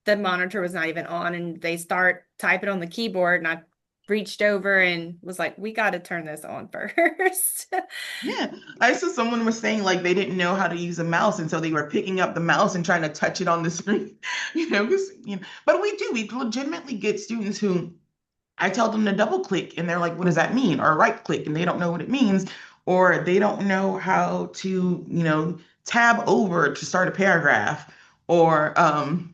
the monitor was not even on and they start typing on the keyboard and I reached over and was like, we got to turn this on first. Yeah, I saw someone was saying like they didn't know how to use a mouse, and so they were picking up the mouse and trying to touch it on the screen. But we legitimately get students who I tell them to double click, and they're like, "What does that mean?" Or right click, and they don't know what it means, or they don't know how to tab over to start a paragraph, or I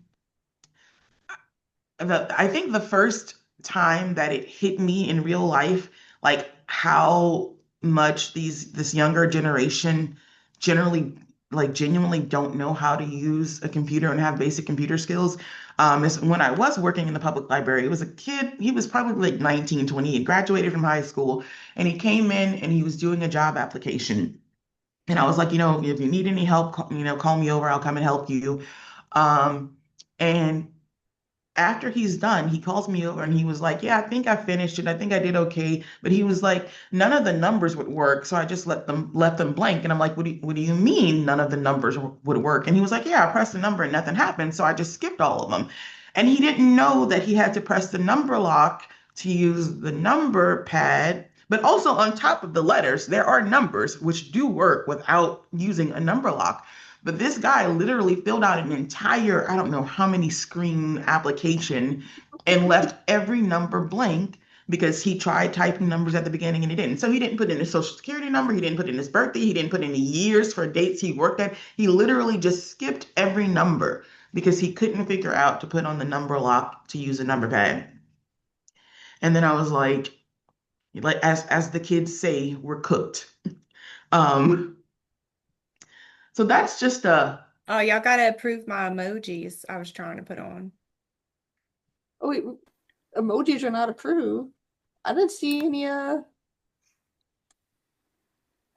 think the first time that it hit me in real life, like how much this younger generation generally genuinely don't know how to use a computer and have basic computer skills. Is when I was working in the public library. It was a kid, he was probably like 19, 20, he graduated from high school, and he came in and he was doing a job application. And I was like, if you need any help, call me over, I'll come and help you. And after he's done, he calls me over and he was like, yeah, I think I finished it. I think I did okay. But he was like, none of the numbers would work. So I just left them blank. And I'm like, what do you mean none of the numbers would work? And he was like, yeah, I pressed the number and nothing happened. So I just skipped all of them. And he didn't know that he had to press the number lock to use the number pad. But also on top of the letters, there are numbers which do work without using a number lock. But this guy literally filled out an entire, I don't know how many screen application and left every number blank because he tried typing numbers at the beginning and he didn't. So he didn't put in his social security number, he didn't put in his birthday, he didn't put in the years for dates he worked at. He literally just skipped every number because he couldn't figure out to put on the number lock to use a number pad. And then I was like as the kids say, we're cooked. So that's just Oh, y'all gotta approve my emojis I was trying to put on. Oh wait, emojis are not approved. I didn't see any. I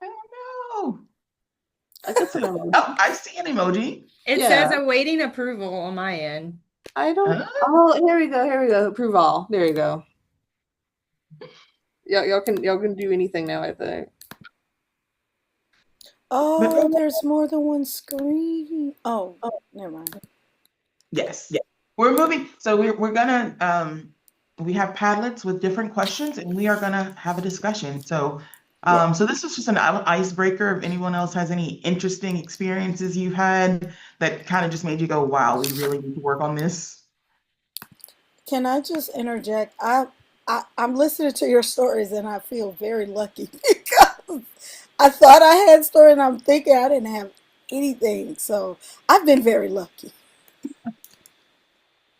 don't know. I could see emoji. Oh, I see an emoji. It Yeah. says awaiting approval on my end. I don't. Oh. Oh, here we go. Here we go. Approve all. There you go. Y'all can do anything now, I think. Oh, there's more than one screen. Oh, never mind. Yes. We're moving. So we're gonna we have Padlets with different questions and we are gonna have a discussion. So so this is just an icebreaker. If anyone else has any interesting experiences you've had that kind of just made you go, wow, we really need to work on this. Can I just interject? I'm listening to your stories and I feel very lucky because I thought I had stories and I'm thinking I didn't have anything. So I've been very lucky.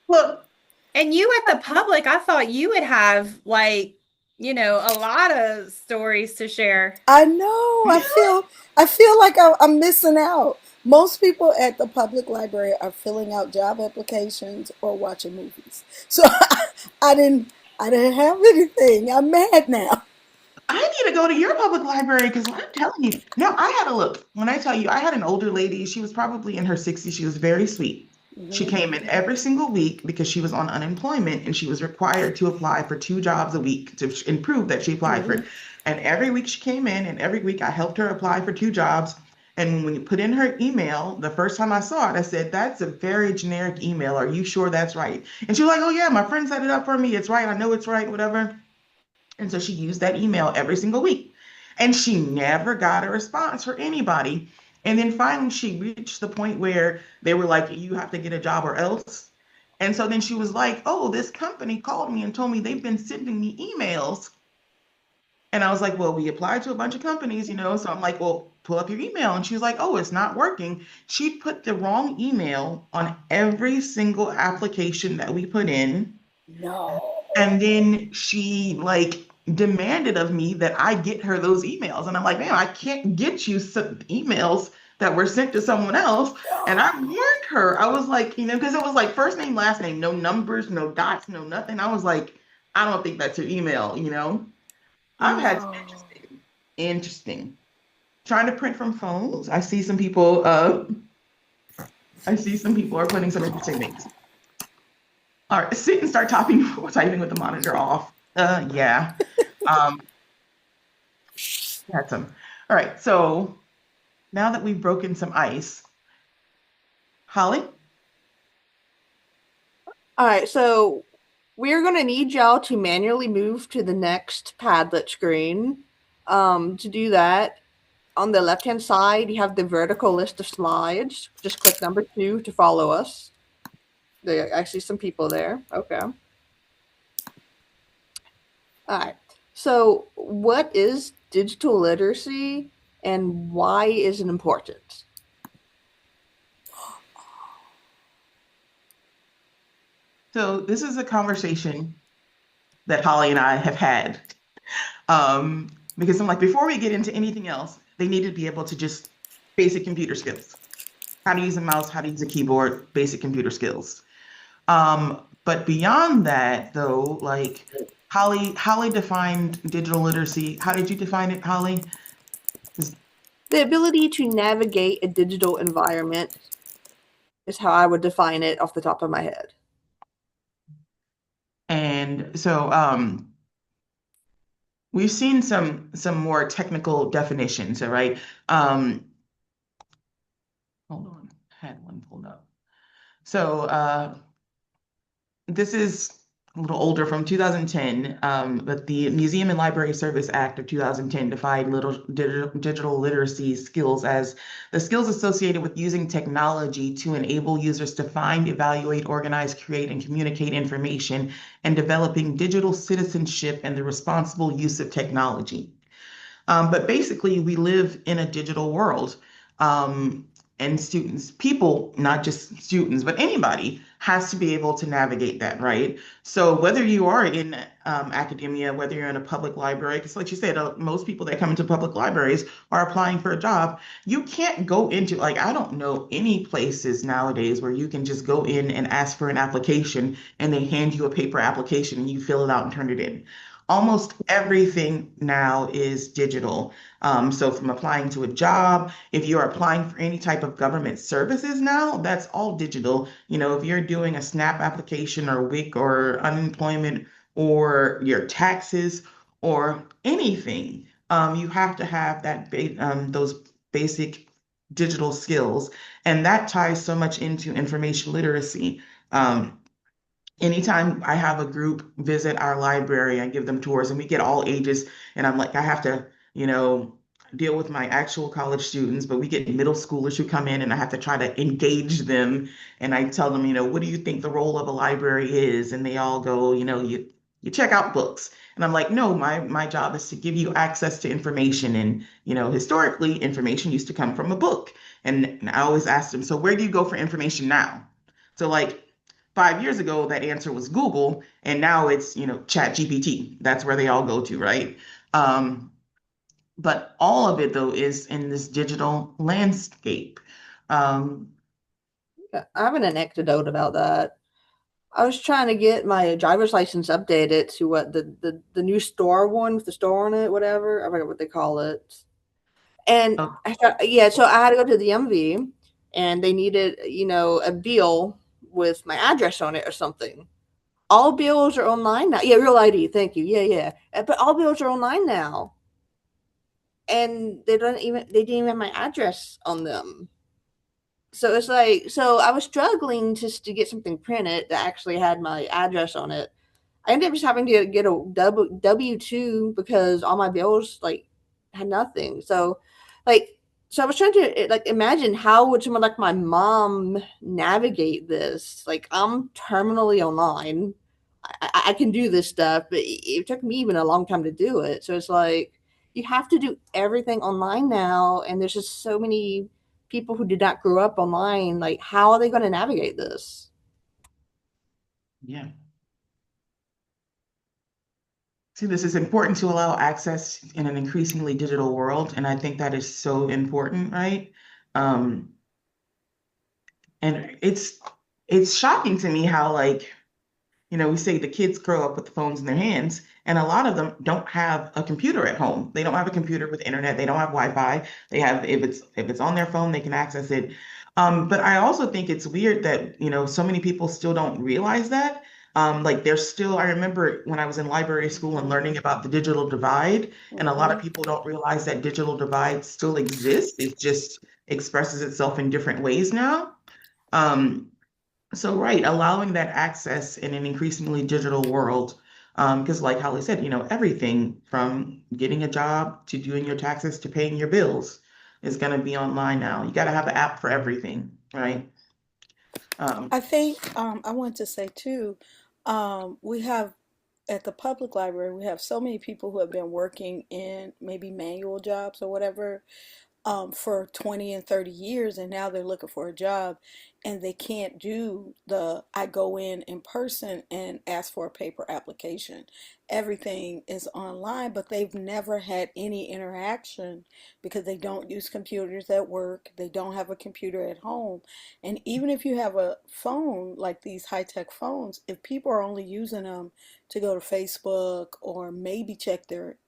Look, And you at the public, I thought you would have like, a lot of stories to share. I know. I feel like I'm missing out. Most people at the public library are filling out job applications or watching movies. So I didn't have anything. I'm mad now. I need to go to your public library because I'm telling you. Now, I had a look. When I tell you, I had an older lady. She was probably in her 60s. She was very sweet. She came in every single week because she was on unemployment and she was required to apply for 2 jobs a week to prove that she applied for it. And every week she came in and every week I helped her apply for 2 jobs. And when you put in her email, the first time I saw it, I said, that's a very generic email. Are you sure that's right? And she was like, oh yeah, my friend set it up for me. It's right. I know it's right, whatever. And so she used that email every single week. And she never got a response for anybody. And then finally she reached the point where they were like, you have to get a job or else. And so then she was like, oh, this company called me and told me they've been sending me emails. And I was like, well, we applied to a bunch of companies, So I'm like, well, pull up your email. And she was like, oh, it's not working. She put the wrong email on every single application that we put in. No. And then she demanded of me that I get her those emails. And I'm like, man, I can't get you some emails that were sent to someone else. And I warned her. I was like, because it was like first name, last name, no numbers, no dots, no nothing. I was like, I don't think that's your email, I've had some interesting. Trying to print from phones. I see some people are putting some interesting things. All right, sit and start typing with the monitor off. Yeah. Had some. All right, so now that we've broken some ice, Holly? All right, so we're going to need y'all to manually move to the next Padlet screen. To do that, on the left-hand side, you have the vertical list of slides. Just click number 2 to follow us. I see some people there. Okay. All right. So what is digital literacy and why is it important? So this is a conversation that Holly and I have had. Because I'm like, before we get into anything else, they need to be able to just basic computer skills. How to use a mouse, how to use a keyboard, basic computer skills. But beyond that, though, Holly defined digital literacy. How did you define it, Holly? The ability to navigate a digital environment is how I would define it off the top of my head. And so we've seen some more technical definitions, all right? Hold on, I had one pulled up. So this is a little older from 2010, but the Museum and Library Service Act of 2010 defined digital literacy skills as the skills associated with using technology to enable users to find, evaluate, organize, create, and communicate information, and developing digital citizenship and the responsible use of technology. But basically, we live in a digital world. Um, and people, not just students, but anybody has to be able to navigate that, right? So whether you are in academia, whether you're in a public library, because like you said, most people that come into public libraries are applying for a job. You can't go into, like, I don't know any places nowadays where you can just go in and ask for an application and they hand you a paper application and you fill it out and turn it in. Almost everything now is digital. So from applying to a job, if you're applying for any type of government services now, that's all digital. If you're doing a SNAP application or WIC or unemployment or your taxes or anything, you have to have those basic digital skills. And that ties so much into information literacy. Anytime I have a group visit our library, I give them tours and we get all ages. And I'm like, I have to, deal with my actual college students, but we get middle schoolers who come in and I have to try to engage them. And I tell them, what do you think the role of a library is? And they all go, you check out books. And I'm like, no, my job is to give you access to information. And, historically, information used to come from a book. And I always ask them, so where do you go for information now? So like 5 years ago, that answer was Google, and now it's, Chat GPT. That's where they all go to, right? But all of it, though, is in this digital landscape. Um, I have an anecdote about that. I was trying to get my driver's license updated to what the new store one with the store on it, whatever. I forget what they call it. And oh, so I had to go to the MV and they needed, a bill with my address on it or something. All bills are online now. Yeah, Real ID. Thank you. Yeah. But all bills are online now. And they didn't even have my address on them. So it's like, so I was struggling just to get something printed that actually had my address on it. I ended up just having to get a W-2 because all my bills had nothing. So I was trying to imagine how would someone like my mom navigate this? Like, I'm terminally online. I can do this stuff, but it took me even a long time to do it. So it's like you have to do everything online now, and there's just so many people who did not grow up online. Like, how are they going to navigate this? yeah. See, this is important to allow access in an increasingly digital world, and I think that is so important, right? Um, and it's shocking to me how we say the kids grow up with the phones in their hands, and a lot of them don't have a computer at home. They don't have a computer with internet. They don't have Wi-Fi. They have, if it's on their phone, they can access it. But I also think it's weird that, so many people still don't realize that. Like there's still, I remember when I was in library school and learning about the digital divide, and a lot of people don't realize that digital divide still exists. It just expresses itself in different ways now. Um, so, right, allowing that access in an increasingly digital world, because like Holly said, everything from getting a job to doing your taxes to paying your bills is going to be online now. You got to have an app for everything, right? I think I want to say too, we have at the public library, we have so many people who have been working in maybe manual jobs or whatever for 20 and 30 years, and now they're looking for a job and they can't do I go in person and ask for a paper application. Everything is online, but they've never had any interaction because they don't use computers at work. They don't have a computer at home. And even if you have a phone, like these high-tech phones, if people are only using them to go to Facebook or maybe check their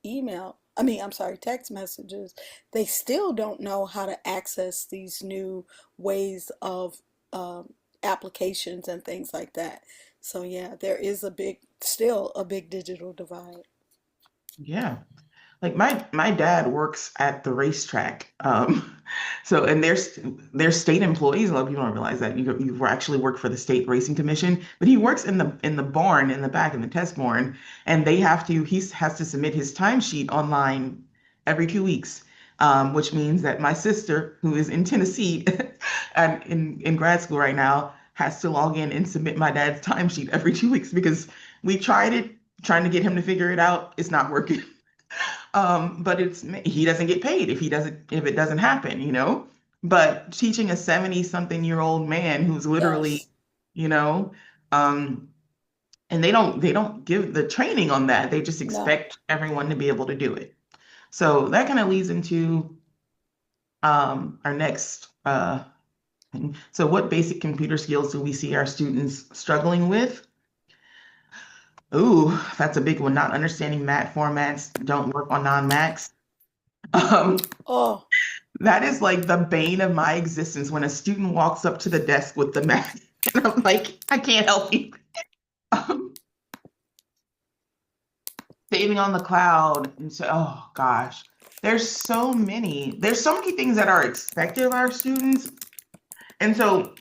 text messages, they still don't know how to access these new ways of applications and things like that. So yeah, there is still a big digital divide. Yeah. Like my dad works at the racetrack. So and there's state employees. A lot of people don't realize that you actually work for the state racing commission, but he works in the barn in the back in the test barn, and he has to submit his timesheet online every 2 weeks. Which means that my sister, who is in Tennessee and in grad school right now, has to log in and submit my dad's timesheet every 2 weeks because we tried it, trying to get him to figure it out. It's not working. But he doesn't get paid if it doesn't happen, you know. But teaching a 70-something-year-old man who's literally, Yes. you know, um, and they don't give the training on that. They just No. expect everyone to be able to do it. So that kind of leads into our next thing. So what basic computer skills do we see our students struggling with? Ooh, that's a big one. Not understanding Mac formats, don't work on non-Macs. Um, Oh, That is like the bane of my existence when a student walks up to the desk with the Mac, and I'm like, I can't help you. Um, Saving on the cloud, and so, oh gosh, there's so many things that are expected of our students, and so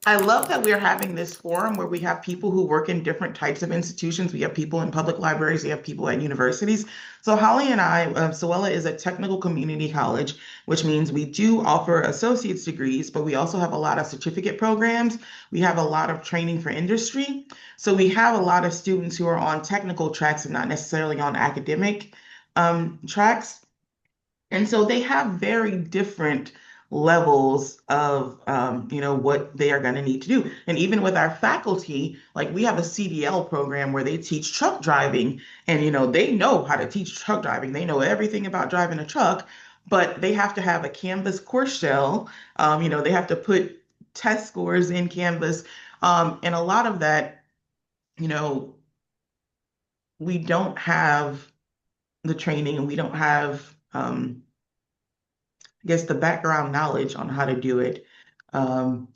I love that we're having this forum where we have people who work in different types of institutions. We have people in public libraries, we have people at universities. So Holly and I, SOWELA is a technical community college, which means we do offer associate's degrees, but we also have a lot of certificate programs. We have a lot of training for industry. So we have a lot of students who are on technical tracks and not necessarily on academic tracks. And so they have very different levels of, what they are going to need to do. And even with our faculty, like we have a CDL program where they teach truck driving, and, they know how to teach truck driving. They know everything about driving a truck, but they have to have a Canvas course shell. They have to put test scores in Canvas. And a lot of that, you know, we don't have the training and we don't have, I guess, the background knowledge on how to do it. Um,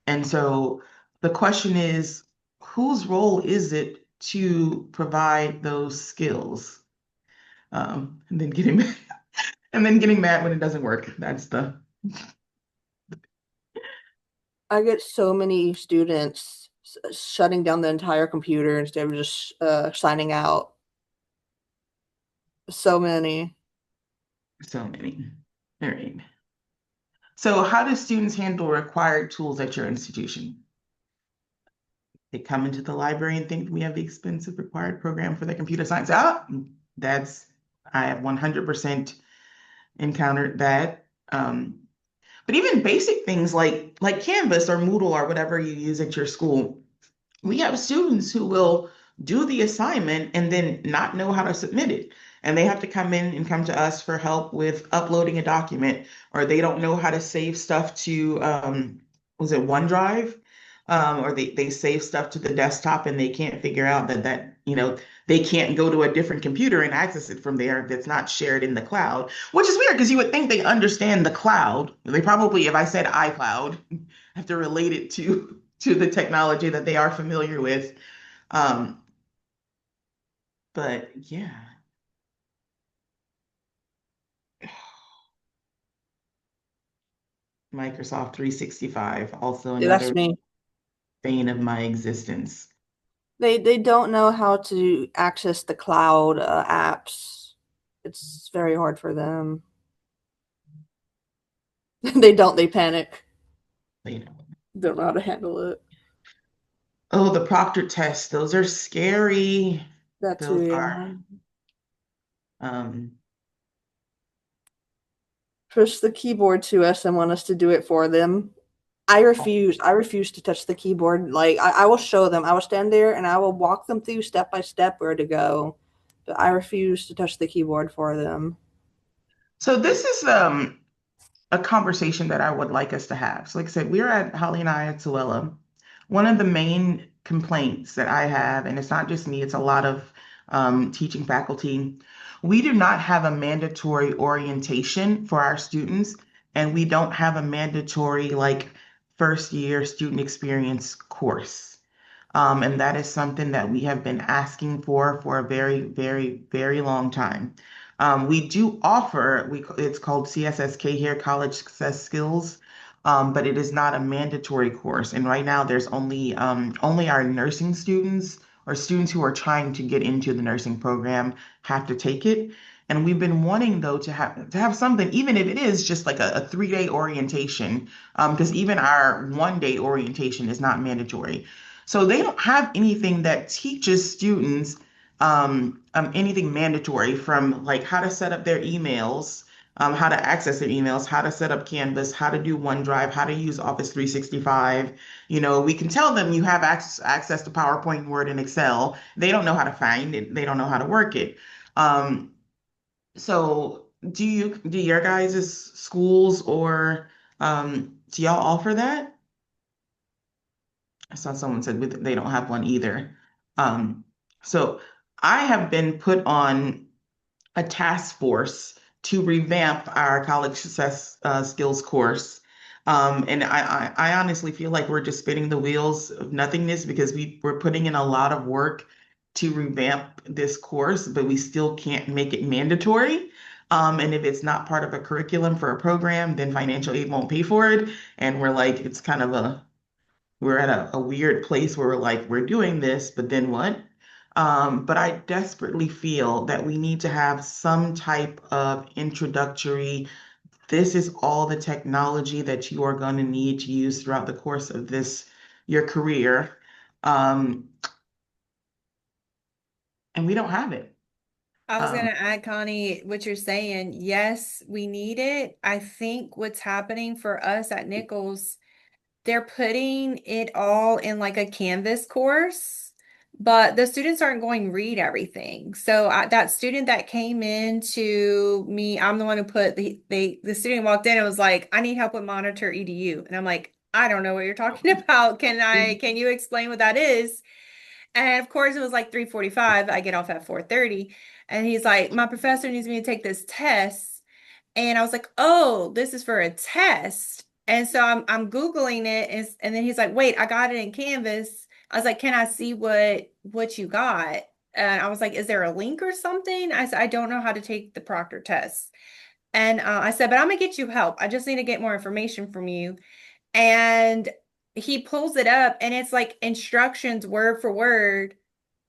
and so the question is, whose role is it to provide those skills? And then getting and then getting mad when it doesn't work. That's the I get so many students shutting down the entire computer instead of just signing out. So many. so many. All right. So how do students handle required tools at your institution? They come into the library and think we have the expensive required program for their computer science. I have 100% encountered that. But even basic things like Canvas or Moodle or whatever you use at your school, we have students who will do the assignment and then not know how to submit it. And they have to come in and come to us for help with uploading a document, or they don't know how to save stuff to, was it OneDrive? Or they save stuff to the desktop and they can't figure out that they can't go to a different computer and access it from there that's not shared in the cloud, which is weird because you would think they understand the cloud. They probably, if I said iCloud, have to relate it to the technology that they are familiar with. But yeah. Microsoft 365, also Yeah, that's another me. bane of my existence. They don't know how to access the cloud apps. It's very hard for them. They panic. They know. Don't know how to handle it. Oh, the proctor tests, those are scary. That too, Those yeah. are um Push the keyboard to us and want us to do it for them. I refuse. I refuse to touch the keyboard. Like I will show them. I will stand there and I will walk them through step by step where to go. But I refuse to touch the keyboard for them. so this is a conversation that I would like us to have. So like I said, we're at Holly and I at SOWELA. One of the main complaints that I have, and it's not just me, it's a lot of teaching faculty, we do not have a mandatory orientation for our students, and we don't have a mandatory like first year student experience course. And that is something that we have been asking for a very, very, very long time. We do offer, it's called CSSK here, College Success Skills, but it is not a mandatory course. And right now, there's only our nursing students or students who are trying to get into the nursing program have to take it. And we've been wanting though to have something, even if it is just like a 3-day orientation, because even our 1-day orientation is not mandatory. So they don't have anything that teaches students anything mandatory from like how to set up their emails, how to access their emails, how to set up Canvas, how to do OneDrive, how to use Office 365. We can tell them you have access to PowerPoint, Word, and Excel. They don't know how to find it. They don't know how to work it. So do your guys' schools or do y'all offer that? I saw someone said they don't have one either. Um, so I have been put on a task force to revamp our college success skills course. And I honestly feel like we're just spinning the wheels of nothingness because we're putting in a lot of work to revamp this course, but we still can't make it mandatory. And if it's not part of a curriculum for a program, then financial aid won't pay for it. And we're like, it's kind of we're at a weird place where we're like, we're doing this, but then what? But I desperately feel that we need to have some type of introductory, this is all the technology that you are going to need to use throughout the course of your career. Um, and we don't have it. I was going Um, to add, Connie, what you're saying. Yes, we need it. I think what's happening for us at Nichols, they're putting it all in like a Canvas course, but the students aren't going to read everything. So that student that came in to me, I'm the one who put the student walked in and was like, I need help with Monitor EDU. And I'm like, I don't know what you're talking about. Can you explain what that is? And of course, it was like 3:45. I get off at 4:30. And he's like, my professor needs me to take this test. And I was like, oh, this is for a test. And so I'm Googling it. And then he's like, wait, I got it in Canvas. I was like, can I see what you got? And I was like, is there a link or something? I said, I don't know how to take the proctor test. And I said, but I'm gonna get you help. I just need to get more information from you. And he pulls it up and it's like instructions word for word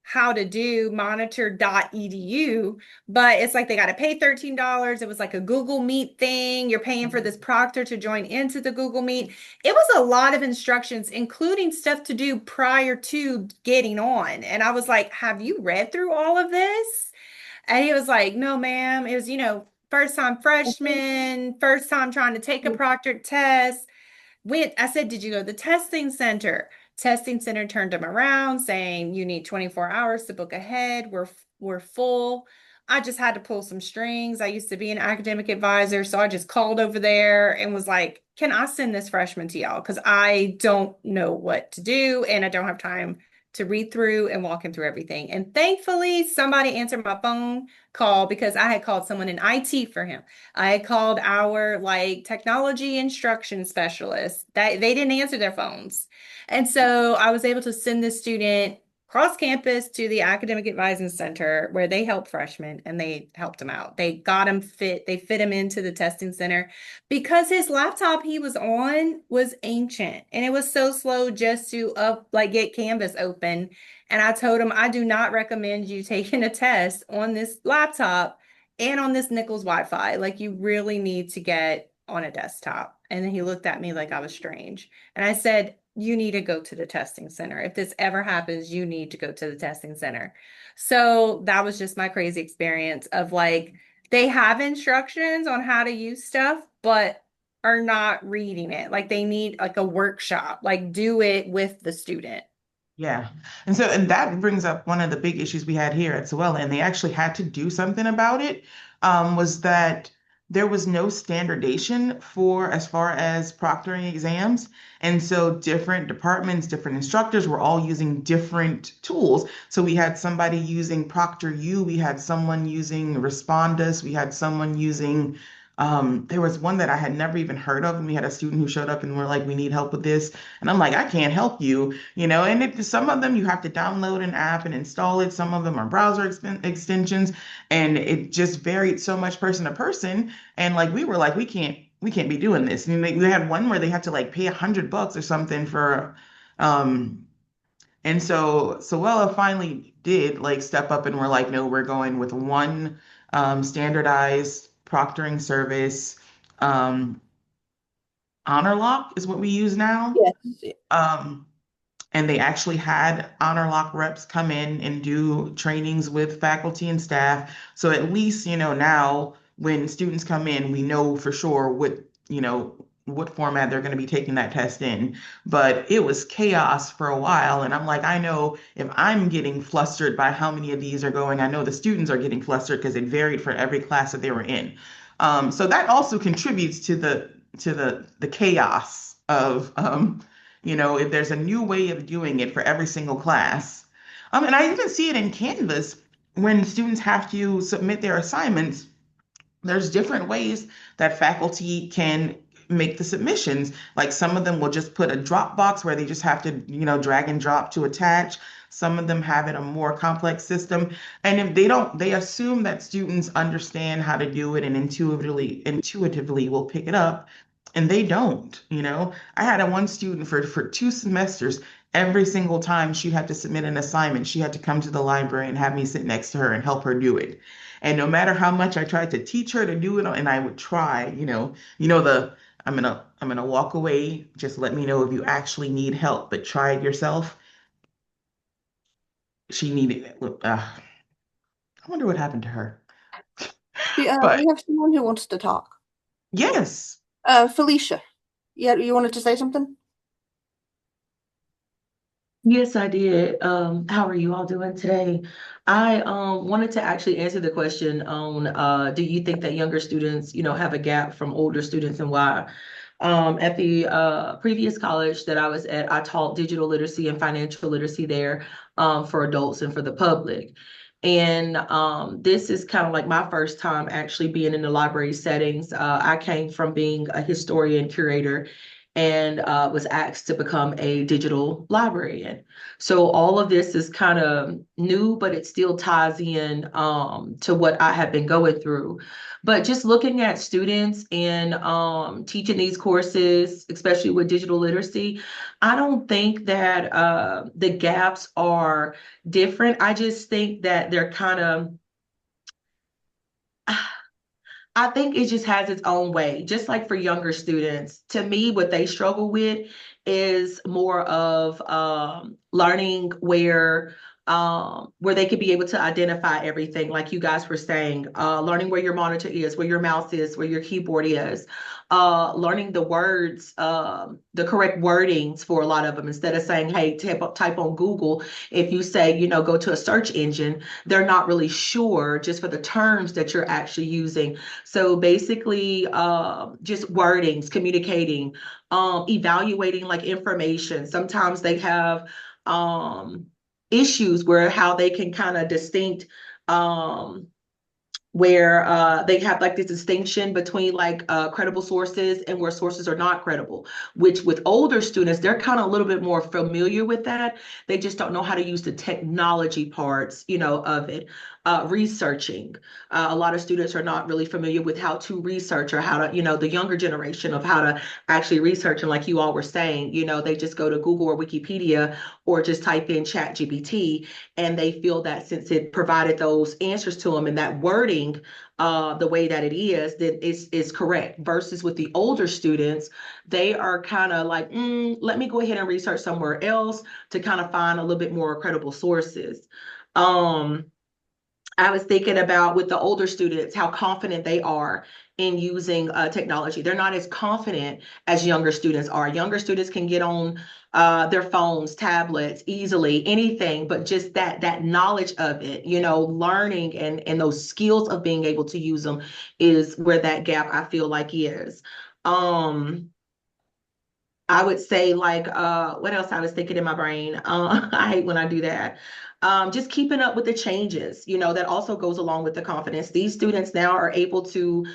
how to do monitor.edu, but it's like they got to pay $13. It was like a Google Meet thing. You're paying for this proctor to join into the Google Meet. It was a lot of instructions, including stuff to do prior to getting on. And I was like, have you read through all of this? And he was like, no, ma'am. It was, first time freshman, first time trying to take a proctored test. I said, did you go to the testing center? Testing center turned him around saying, you need 24 hours to book ahead. We're full. I just had to pull some strings. I used to be an academic advisor. So I just called over there and was like, can I send this freshman to y'all? Because I don't know what to do and I don't have time to read through and walk him through everything. And thankfully, somebody answered my phone call because I had called someone in IT for him. I had called our technology instruction specialist that they didn't answer their phones. And so I was able to send this student cross campus to the academic advising center where they help freshmen and they helped him out. They got him they fit him into the testing center because his laptop he was on was ancient and it was so slow just to get Canvas open. And I told him, I do not recommend you taking a test on this laptop and on this Nichols Wi-Fi. Like you really need to get on a desktop. And then he looked at me like I was strange. And I said, you need to go to the testing center. If this ever happens, you need to go to the testing center. So that was just my crazy experience of they have instructions on how to use stuff, but are not reading it. Like they need a workshop, do it with the student. Yeah. And that brings up one of the big issues we had here at SOWELA, and they actually had to do something about it, was that there was no standardization for as far as proctoring exams. And so different departments, different instructors were all using different tools. So we had somebody using ProctorU, we had someone using Respondus, we had someone using There was one that I had never even heard of, and we had a student who showed up and were like, "We need help with this," and I'm like, "I can't help you," you know. And some of them you have to download an app and install it. Some of them are browser extensions, and it just varied so much person to person. And like we were like, we can't be doing this. And we had one where they had to like pay $100 or something for, and so SOWELA finally did like step up and we're like, no, we're going with one standardized proctoring service. Um, Honor Lock is what we use now. Yes. Um, and they actually had Honor Lock reps come in and do trainings with faculty and staff. So at least, now when students come in, we know for sure what format they're going to be taking that test in. But it was chaos for a while. And I'm like, I know if I'm getting flustered by how many of these are going, I know the students are getting flustered because it varied for every class that they were in. So that also contributes to the chaos of if there's a new way of doing it for every single class. And I even see it in Canvas when students have to submit their assignments. There's different ways that faculty can make the submissions. Like some of them will just put a Dropbox where they just have to, drag and drop to attach. Some of them have it a more complex system. And if they don't, they assume that students understand how to do it and intuitively will pick it up. And they don't. I had one student for 2 semesters. Every single time she had to submit an assignment, she had to come to the library and have me sit next to her and help her do it. And no matter how much I tried to teach her to do it, and I would try, I'm gonna walk away. Just let me know if you actually need help, but try it yourself. She needed it. I wonder what happened to her. We But have someone who wants to talk. yes. Felicia, yeah, you wanted to say something? Yes, I did. How are you all doing today? I wanted to actually answer the question on do you think that younger students, have a gap from older students and why? At the previous college that I was at, I taught digital literacy and financial literacy there for adults and for the public. And this is kind of like my first time actually being in the library settings. I came from being a historian curator and was asked to become a digital librarian. So all of this is kind of new, but it still ties in to what I have been going through. But just looking at students and teaching these courses, especially with digital literacy, I don't think that the gaps are different. I just think that they're kind of I think it just has its own way, just like for younger students. To me, what they struggle with is more of learning where they could be able to identify everything, like you guys were saying, learning where your monitor is, where your mouse is, where your keyboard is, learning the words, the correct wordings for a lot of them. Instead of saying, hey, type on Google, if you say, go to a search engine, they're not really sure just for the terms that you're actually using. So basically, just wordings, communicating, evaluating like information. Sometimes they have issues where how they can kind of distinct where they have like this distinction between like credible sources and where sources are not credible, which with older students, they're kind of a little bit more familiar with that. They just don't know how to use the technology parts, of it. Researching. A lot of students are not really familiar with how to research or how to, the younger generation of how to actually research. And like you all were saying, they just go to Google or Wikipedia or just type in ChatGPT, and they feel that since it provided those answers to them and that wording, the way that it is, that is correct. Versus with the older students, they are kind of like, let me go ahead and research somewhere else to kind of find a little bit more credible sources. I was thinking about with the older students, how confident they are in using technology. They're not as confident as younger students are. Younger students can get on their phones, tablets, easily, anything, but just that knowledge of it, learning and those skills of being able to use them is where that gap I feel like is. I would say like, what else I was thinking in my brain? I hate when I do that. just keeping up with the changes, that also goes along with the confidence. These students now are able to,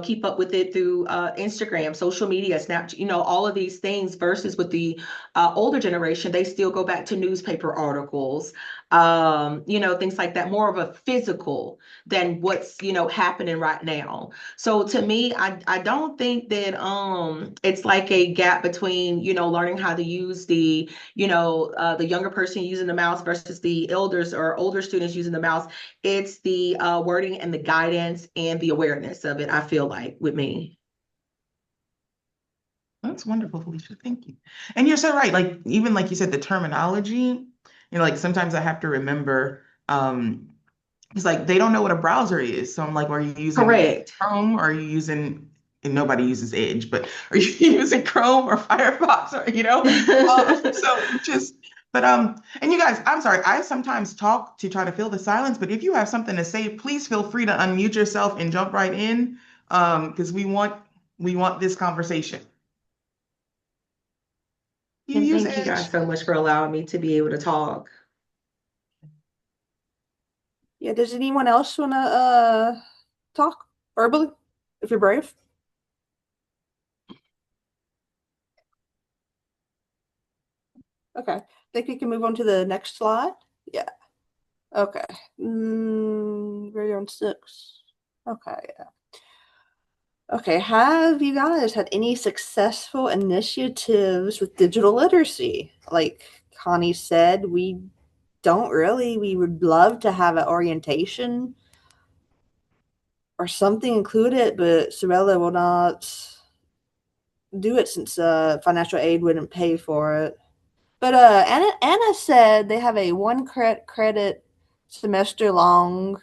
keep up with it through Instagram, social media, Snapchat, all of these things versus with the older generation, they still go back to newspaper articles, things like that, more of a physical than what's, happening right now. So to me, I don't think that it's like a gap between, learning how to use the younger person using the mouse versus the elders or older students using the mouse. It's the wording and the guidance and the awareness of it, I feel like, with me. That's wonderful, Felicia. Thank you. And you're so right. Like, even like you said, the terminology, like sometimes I have to remember, it's like they don't know what a browser is. So I'm like, are you using Correct. Chrome? Or are you using, and nobody uses Edge, but are you using Chrome or Firefox or, and you guys, I'm sorry, I sometimes talk to try to fill the silence, but if you have something to say, please feel free to unmute yourself and jump right in, because we want this conversation. You And use thank you guys Edge? so much for allowing me to be able to talk. Yeah, does anyone else want to talk verbally if you're brave? Okay, I think we can move on to the next slide. Yeah. Okay. We're on 6. Okay, yeah. Okay, have you guys had any successful initiatives with digital literacy? Like Connie said, we don't really. We would love to have an orientation or something included, but SOWELA will not do it since financial aid wouldn't pay for it. But Anna said they have a 1 credit semester long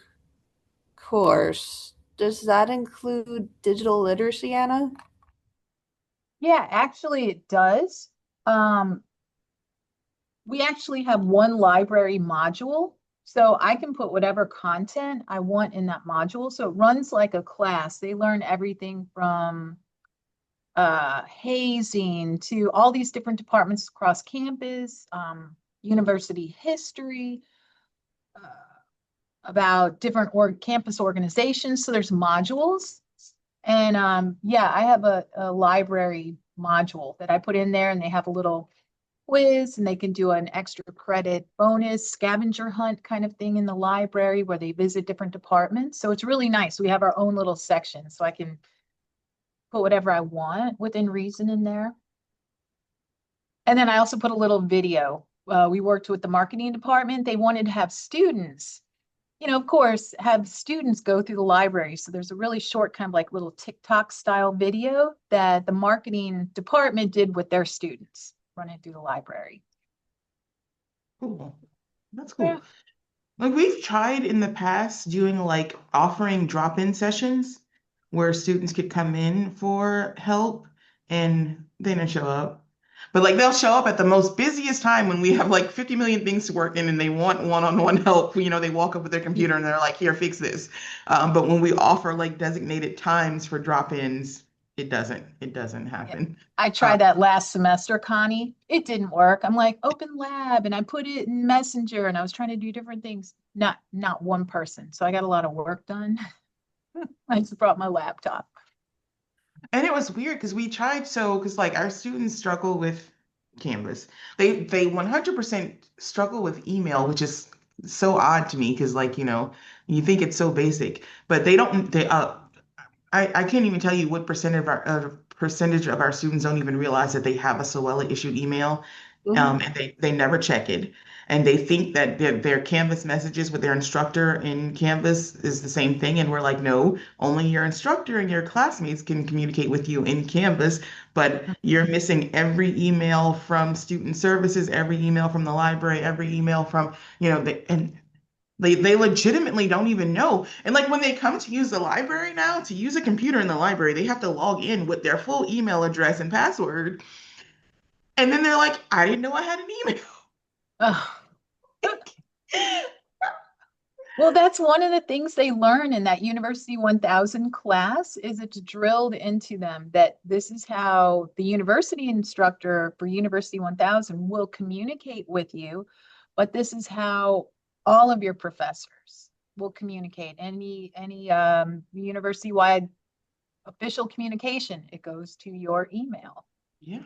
course. Does that include digital literacy, Anna? Yeah, actually it does. We actually have one library module, so I can put whatever content I want in that module. So it runs like a class. They learn everything from hazing to all these different departments across campus, university history, about different campus organizations. So there's modules. And yeah, I have a library module that I put in there, and they have a little quiz, and they can do an extra credit bonus scavenger hunt kind of thing in the library where they visit different departments. So it's really nice. We have our own little section, so I can put whatever I want within reason in there. And then I also put a little video. We worked with the marketing department. They wanted to have students, of course, have students go through the library. So there's a really short kind of like little TikTok style video that the marketing department did with their students running through the library. Cool. That's cool. Yeah. Like, we've tried in the past doing like offering drop-in sessions where students could come in for help and they didn't show up. But like they'll show up at the most busiest time when we have like 50 million things to work in and they want one-on-one help. They walk up with their computer and they're like, here, fix this. But when we offer like designated times for drop-ins, it doesn't happen. I tried that last semester, Connie. It didn't work. I'm like, open lab, and I put it in Messenger, and I was trying to do different things. Not one person. So I got a lot of work done. I just brought my laptop. And it was weird because we tried because like our students struggle with Canvas. They 100% struggle with email, which is so odd to me because like, you think it's so basic, but I can't even tell you what percentage of our students don't even realize that they have a SOWELA issued email, and they never check it, and they think that their Canvas messages with their instructor in Canvas is the same thing, and we're like, no, only your instructor and your classmates can communicate with you in Canvas, but you're missing every email from student services, every email from the library, every email from and they legitimately don't even know. And like when they come to use the library now, to use a computer in the library, they have to log in with their full email address and password. And then they're like, I didn't know I had an email. Oh. Well, that's one of the things they learn in that University 1000 class is it's drilled into them that this is how the university instructor for University 1000 will communicate with you, but this is how All of your professors will communicate. Any university-wide official communication, it goes to your email. Yeah.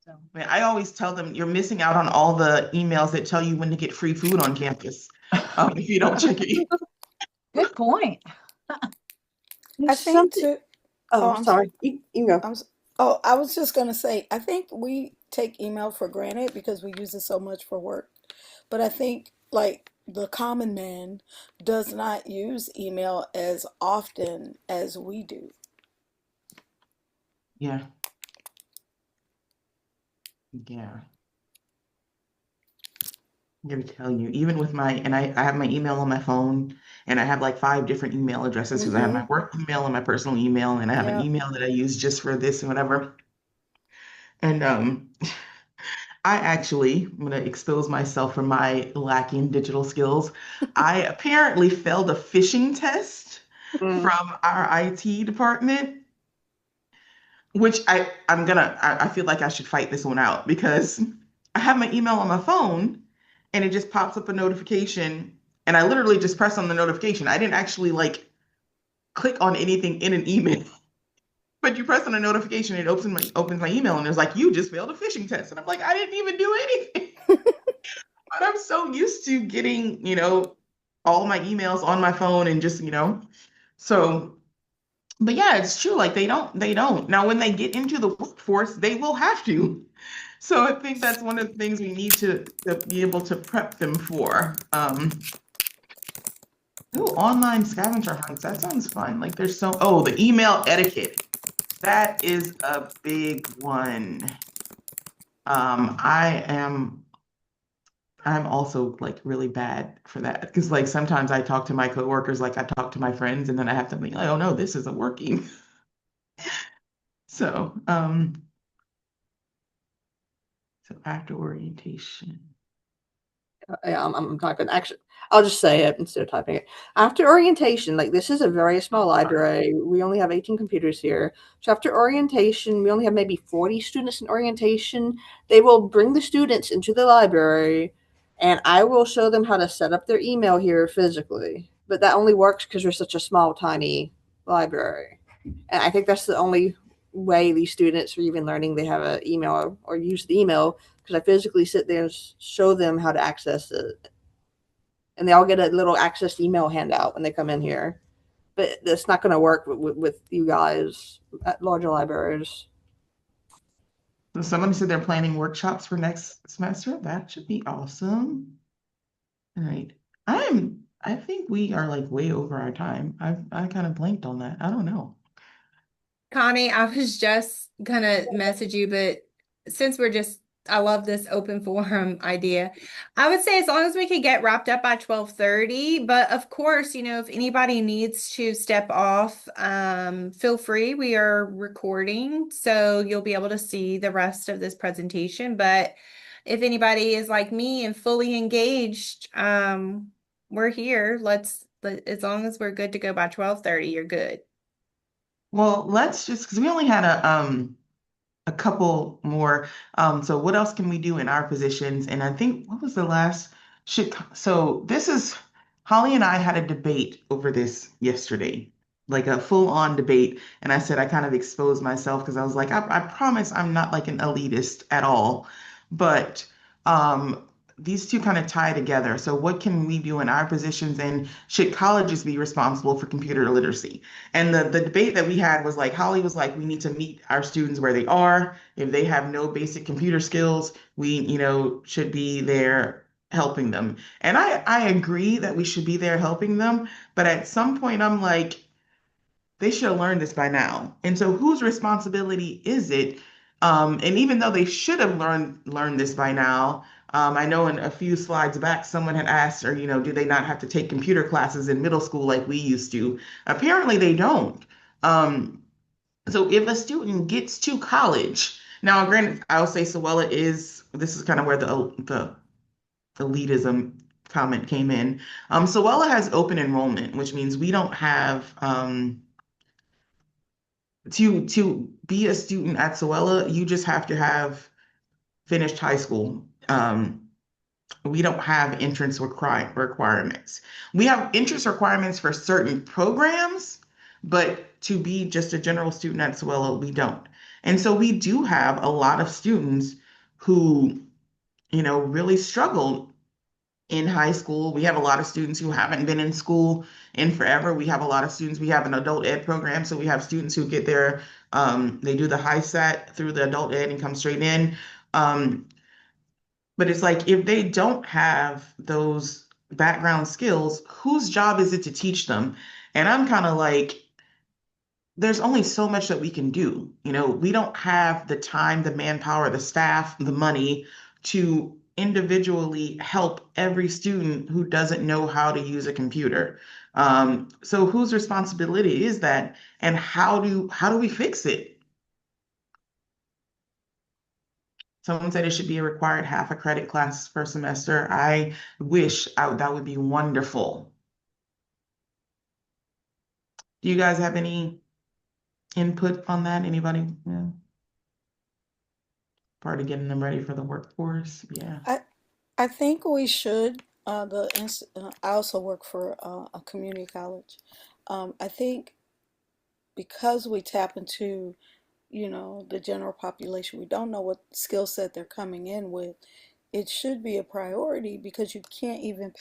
So I mean, I always tell them you're missing out on all the emails that tell you when to get free food on campus if you don't check it. good point. I think Something. to, Oh, I'm sorry. You go. I was just gonna say, I think we take email for granted because we use it so much for work. But I think like the common man does not use email as often as we do. Yeah. Yeah. I'm gonna tell you, even with I have my email on my phone, and I have like 5 different email addresses because I have my Mm-hmm. work email and my personal email, and I have an Yep. email that I use just for this and whatever. And I actually, I'm gonna expose myself for my lacking digital skills. I apparently failed a phishing test Mm. from our IT department, which I feel like I should fight this one out because I have my email on my phone and it just pops up a notification and I literally just press on the notification. I didn't actually like click on anything in an email. But you press on a notification, it opens my email and it's like, you just failed a phishing test. And I'm like, I didn't even do anything. But I'm so used to getting, all my emails on my phone and just, so but yeah, it's true. Like they don't. Now when they get into the workforce, they will have to. So I think that's one of the things we need to be able to prep them for. Ooh, online scavenger hunts. That sounds fun. Like the email etiquette. That is a big one. I'm also like really bad for that because like sometimes I talk to my coworkers like I talk to my friends and then I have to be like, oh no, this isn't working. So, after orientation. Yeah, I'm typing. Actually, I'll just say it instead of typing it. After orientation, like this is a very small library. We only have 18 computers here. So after orientation, we only have maybe 40 students in orientation. They will bring the students into the library, and I will show them how to set up their email here physically. But that only works because we're such a small, tiny library. And I think that's the only way these students are even learning they have an email or use the email because I physically sit there and show them how to access it. And they all get a little access email handout when they come in here. But that's not going to work with you guys at larger libraries. So somebody said they're planning workshops for next semester. That should be awesome. All right. I think we are like way over our time. I kind of blanked on that. I don't know. Connie, I was just gonna message you, but since I love this open forum idea. I would say as long as we could get wrapped up by 12:30, but of course, if anybody needs to step off, feel free. We are recording, so you'll be able to see the rest of this presentation. But if anybody is like me and fully engaged, we're here. As long as we're good to go by 12:30, you're good. Well, let's just because we only had a couple more. So what else can we do in our positions? And I think what was the last so this is Holly and I had a debate over this yesterday, like a full-on debate. And I said I kind of exposed myself because I was like, I promise I'm not like an elitist at all. But um these two kind of tie together. So what can we do in our positions and should colleges be responsible for computer literacy? And the debate that we had was like, Holly was like, we need to meet our students where they are. If they have no basic computer skills, we, should be there helping them. And I agree that we should be there helping them. But at some point, I'm like, they should have learned this by now. And so whose responsibility is it? And even though they should have learned this by now, I know in a few slides back, someone had asked, or, do they not have to take computer classes in middle school like we used to? Apparently they don't. Um, so if a student gets to college, now granted, I'll say SOWELA this is kind of where the elitism comment came in. SOWELA has open enrollment, which means we don't have to be a student at SOWELA, you just have to have finished high school. we don't have entrance requirements. We have entrance requirements for certain programs, but to be just a general student at SOWELA, we don't. And so we do have a lot of students who, really struggle in high school. We have a lot of students who haven't been in school in forever. We have a lot of students, we have an adult ed program. So we have students who get their, they do the high set through the adult ed and come straight in. Um, but it's like if they don't have those background skills, whose job is it to teach them? And I'm kind of like, there's only so much that we can do. We don't have the time, the manpower, the staff, the money to individually help every student who doesn't know how to use a computer. So whose responsibility is that? And how do we fix it? Someone said it should be a required half a credit class per semester. I wish that would be wonderful. Do you guys have any input on that? Anybody? Yeah. Part of getting them ready for the workforce. Yeah. I think we should. I also work for a community college. I think because we tap into, the general population, we don't know what skill set they're coming in with. It should be a priority because you can't even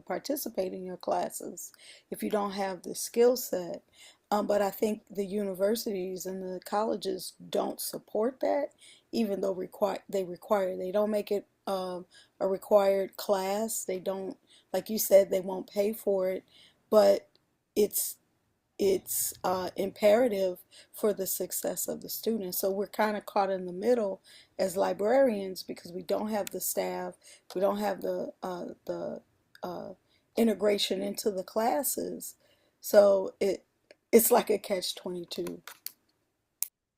participate in your classes if you don't have the skill set. But I think the universities and the colleges don't support that, even though they don't make it a required class. They don't, like you said, they won't pay for it, but it's imperative for the success of the student. So we're kind of caught in the middle as librarians because we don't have the staff, we don't have the integration into the classes. So it's like a catch-22.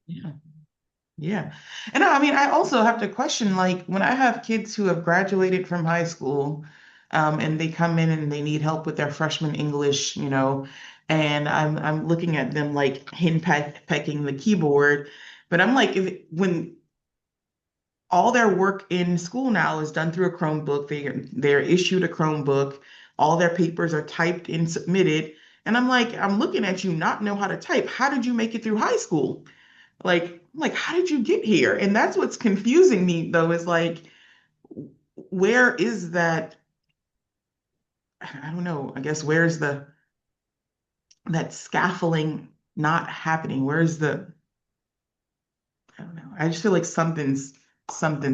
Yeah. Yeah. And I mean, I also have to question, like, when I have kids who have graduated from high school, and they come in and they need help with their freshman English, and I'm looking at them like pecking the keyboard, but I'm like, when all their work in school now is done through a Chromebook, they're issued a Chromebook, all their papers are typed and submitted, and I'm like, I'm looking at you not know how to type. How did you make it through high school? Like, how did you get here? And that's what's confusing me, though, is like, where is that? I don't know. I guess where's that scaffolding not happening? Where's I don't know. I just feel like something's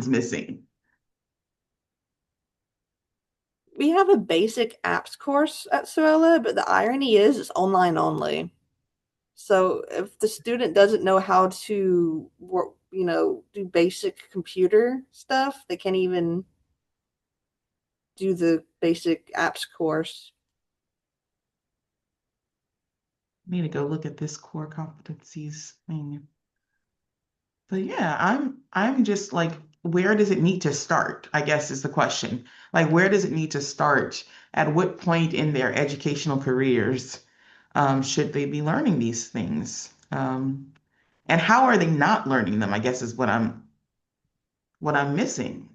missing. We have a basic apps course at SOWELA, but the irony is it's online only. So if the student doesn't know how to work, do basic computer stuff, they can't even do the basic apps course. I need to go look at this core competencies thing. But yeah, I'm just like, where does it need to start? I guess is the question. Like, where does it need to start? At what point in their educational careers should they be learning these things? And how are they not learning them? I guess is what I'm missing.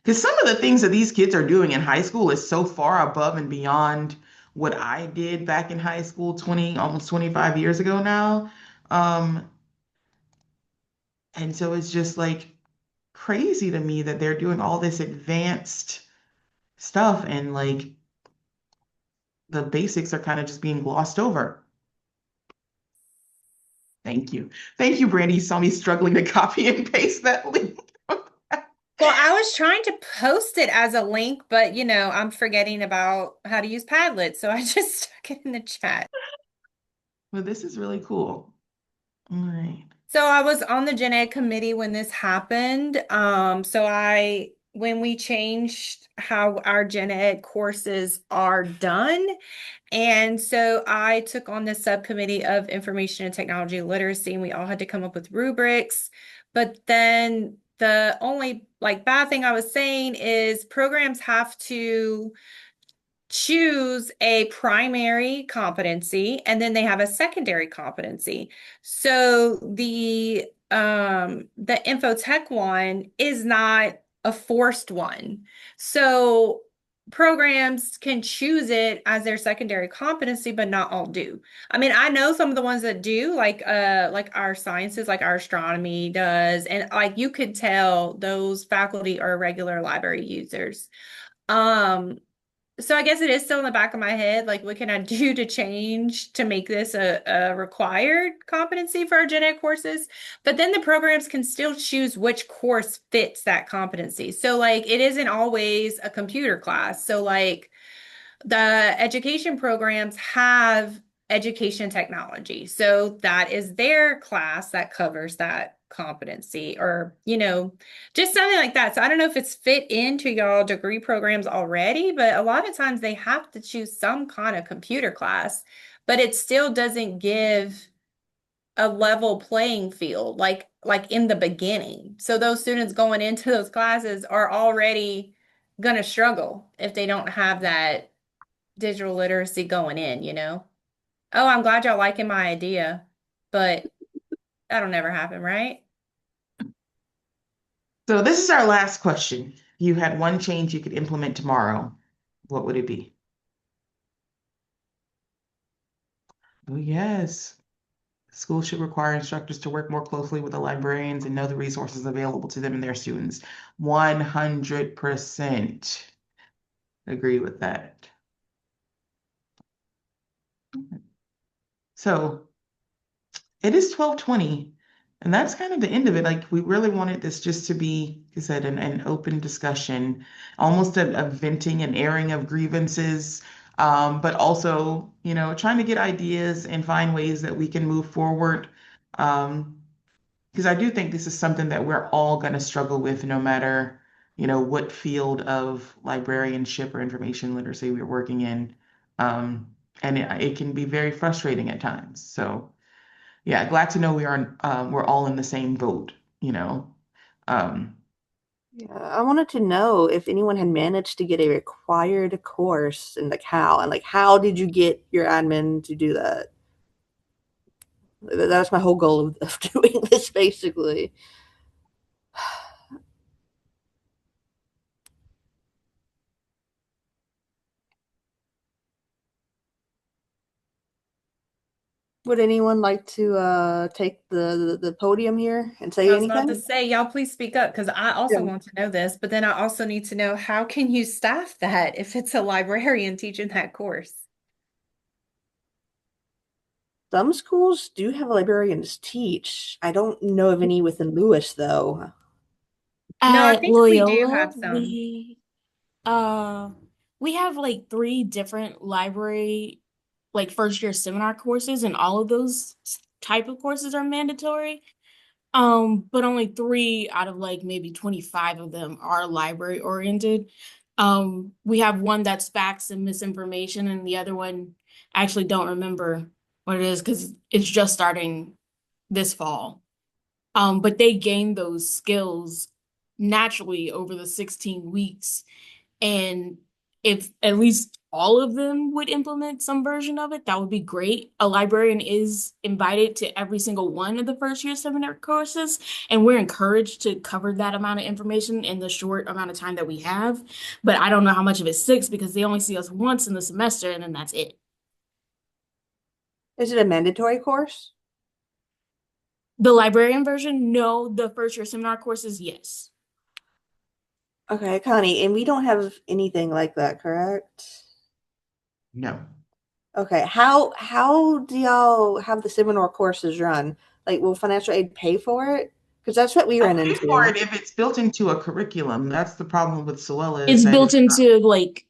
Because some of the things that these kids are doing in high school is so far above and beyond what I did back in high school 20, almost 25 years ago now. Um, and so it's just like crazy to me that they're doing all this advanced stuff and like the basics are kind of just being glossed over. Thank you. Thank you, Brandy. You saw me struggling to copy and paste that link. Well, I was trying to post it as a link, but I'm forgetting about how to use Padlet, so I just stuck it in the chat. Well, this is really cool. All right. So I was on the Gen Ed committee when this happened. When we changed how our Gen Ed courses are done, and so I took on the subcommittee of information and technology literacy, and we all had to come up with rubrics. But then the only bad thing I was saying is programs have to choose a primary competency and then they have a secondary competency. So the the infotech one is not a forced one. So programs can choose it as their secondary competency, but not all do. I mean, I know some of the ones that do, like our sciences, like our astronomy does, and like you could tell those faculty are regular library users. Um, so I guess it is still in the back of my head. Like, what can I do to change to make this a required competency for our gen ed courses? But then the programs can still choose which course fits that competency. So like, it isn't always a computer class. So like, the education programs have education technology. So that is their class that covers that competency or, just something like that. So I don't know if it's fit into y'all degree programs already, but a lot of times they have to choose some kind of computer class, but it still doesn't give a level playing field like in the beginning. So those students going into those classes are already going to struggle if they don't have that digital literacy going in. Oh, I'm glad y'all liking my idea, but that'll never happen, right? So this is our last question. You had one change you could implement tomorrow. What would it be? Oh, yes. Schools should require instructors to work more closely with the librarians and know the resources available to them and their students. 100% agree with that. So it is 12:20, and that's kind of the end of it. Like, we really wanted this just to be, like I said, an open discussion, almost a venting and airing of grievances, but also, trying to get ideas and find ways that we can move forward. Because I do think this is something that we're all going to struggle with no matter, what field of librarianship or information literacy we're working in. And it can be very frustrating at times. So yeah, glad to know we're all in the same boat, you know. Um, Yeah, I wanted to know if anyone had managed to get a required course and like how, and like how did you get your admin to do that? That's my whole goal of doing this basically. Would anyone like to take the podium here and say I was about to anything? say, y'all please speak up because I also Yeah. want to know this, but then I also need to know how can you staff that if it's a librarian teaching that course? Some schools do have librarians teach. I don't know of any within Lewis though. No, I At think we do Loyola, have some. uh we have like three different library like first year seminar courses, and all of those type of courses are mandatory. But only three out of like maybe 25 of them are library oriented. We have one that's facts and misinformation, and the other one I actually don't remember what it is because it's just starting this fall. But they gain those skills naturally over the 16 weeks. And if at least all of them would implement some version of it, that would be great. A librarian is invited to every single one of the first year seminar courses, and we're encouraged to cover that amount of information in the short amount of time that we have. But I don't know how much of it sticks because they only see us once in the semester and then that's it. Is it a mandatory course? The librarian version, no. The first year seminar courses, yes. Okay, Connie, and we don't have anything like that, correct? no. Okay, how do y'all have the seminar courses run? Like, will financial aid pay for it? Because that's what we I'll ran pay for into. it if it's built into a curriculum. That's the problem with SOWELA is It's that built it's not. into like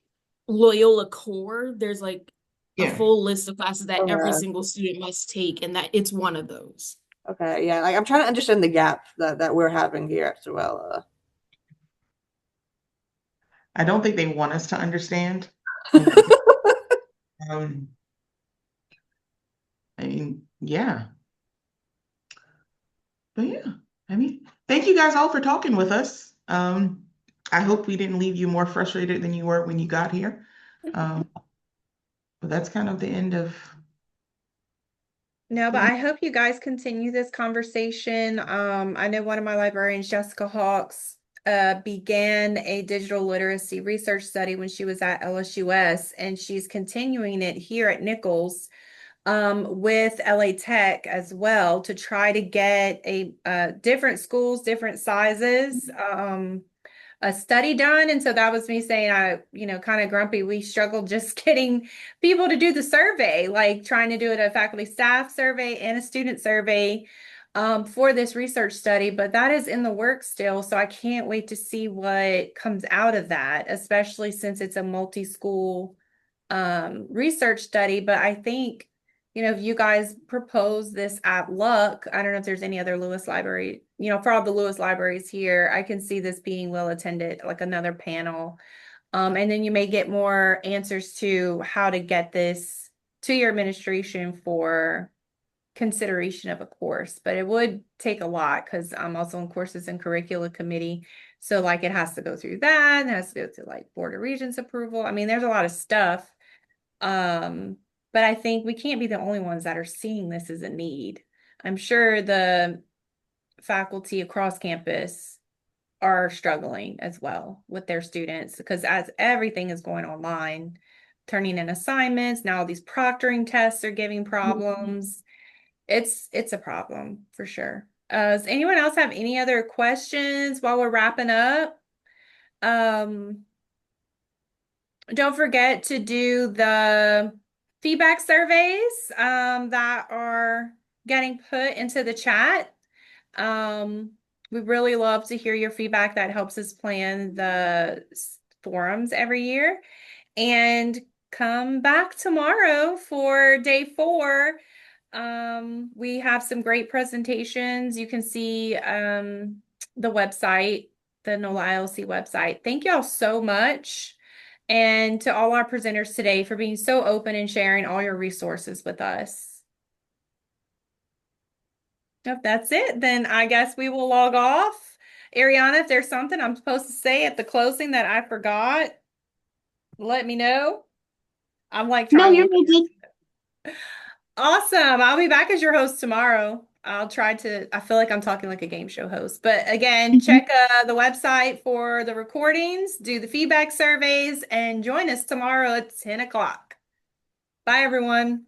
Loyola Core. There's like a Yeah. full list of classes that every Okay, single student must take, and that it's one of those. okay, yeah. Like, I'm trying to understand the gap that we're having here at SOWELA. I don't think they want us to understand. And um, I mean, yeah. But yeah, thank you guys all for talking with us. I hope we didn't leave you more frustrated than you were when you got here. But that's kind of the end of No, but I hope you guys continue this conversation. I know one of my librarians, Jessica Hawks, began a digital literacy research study when she was at LSUS, and she's continuing it here at Nichols with LA Tech as well to try to get a different schools, different sizes, a study done. And so that was me saying, kind of grumpy. We struggled just getting people to do the survey, like trying to do it a faculty staff survey and a student survey for this research study, but that is in the works still. So I can't wait to see what comes out of that, especially since it's a multi-school research study. But I think, if you guys propose this at Luck, I don't know if there's any other Lewis library, for all the Lewis libraries here, I can see this being well attended, like another panel. And then you may get more answers to how to get this to your administration for consideration of a course. But it would take a lot because I'm also in courses and curricula committee. So like it has to go through that, and it has to go through like Board of Regents approval. I mean, there's a lot of stuff. But I think we can't be the only ones that are seeing this as a need. I'm sure the faculty across campus are struggling as well with their students because as everything is going online, turning in assignments, now all these proctoring tests are giving problems. It's a problem for sure. Does anyone else have any other questions while we're wrapping up? Don't forget to do the feedback surveys that are getting put into the chat. We really love to hear your feedback. That helps us plan the forums every year. And come back tomorrow for day 4. We have some great presentations. You can see the website, the NOLA ILC website. Thank you all so much. And to all our presenters today for being so open and sharing all your resources with us. If that's it, then I guess we will log off. Ariana, if there's something I'm supposed to say at the closing that I forgot, let me know. I'm like trying No, to you're good. Awesome. I'll be back as your host tomorrow. I feel like I'm talking like a game show host. But again, check the website for the recordings, do the feedback surveys, and join us tomorrow at 10 o'clock. Bye, everyone.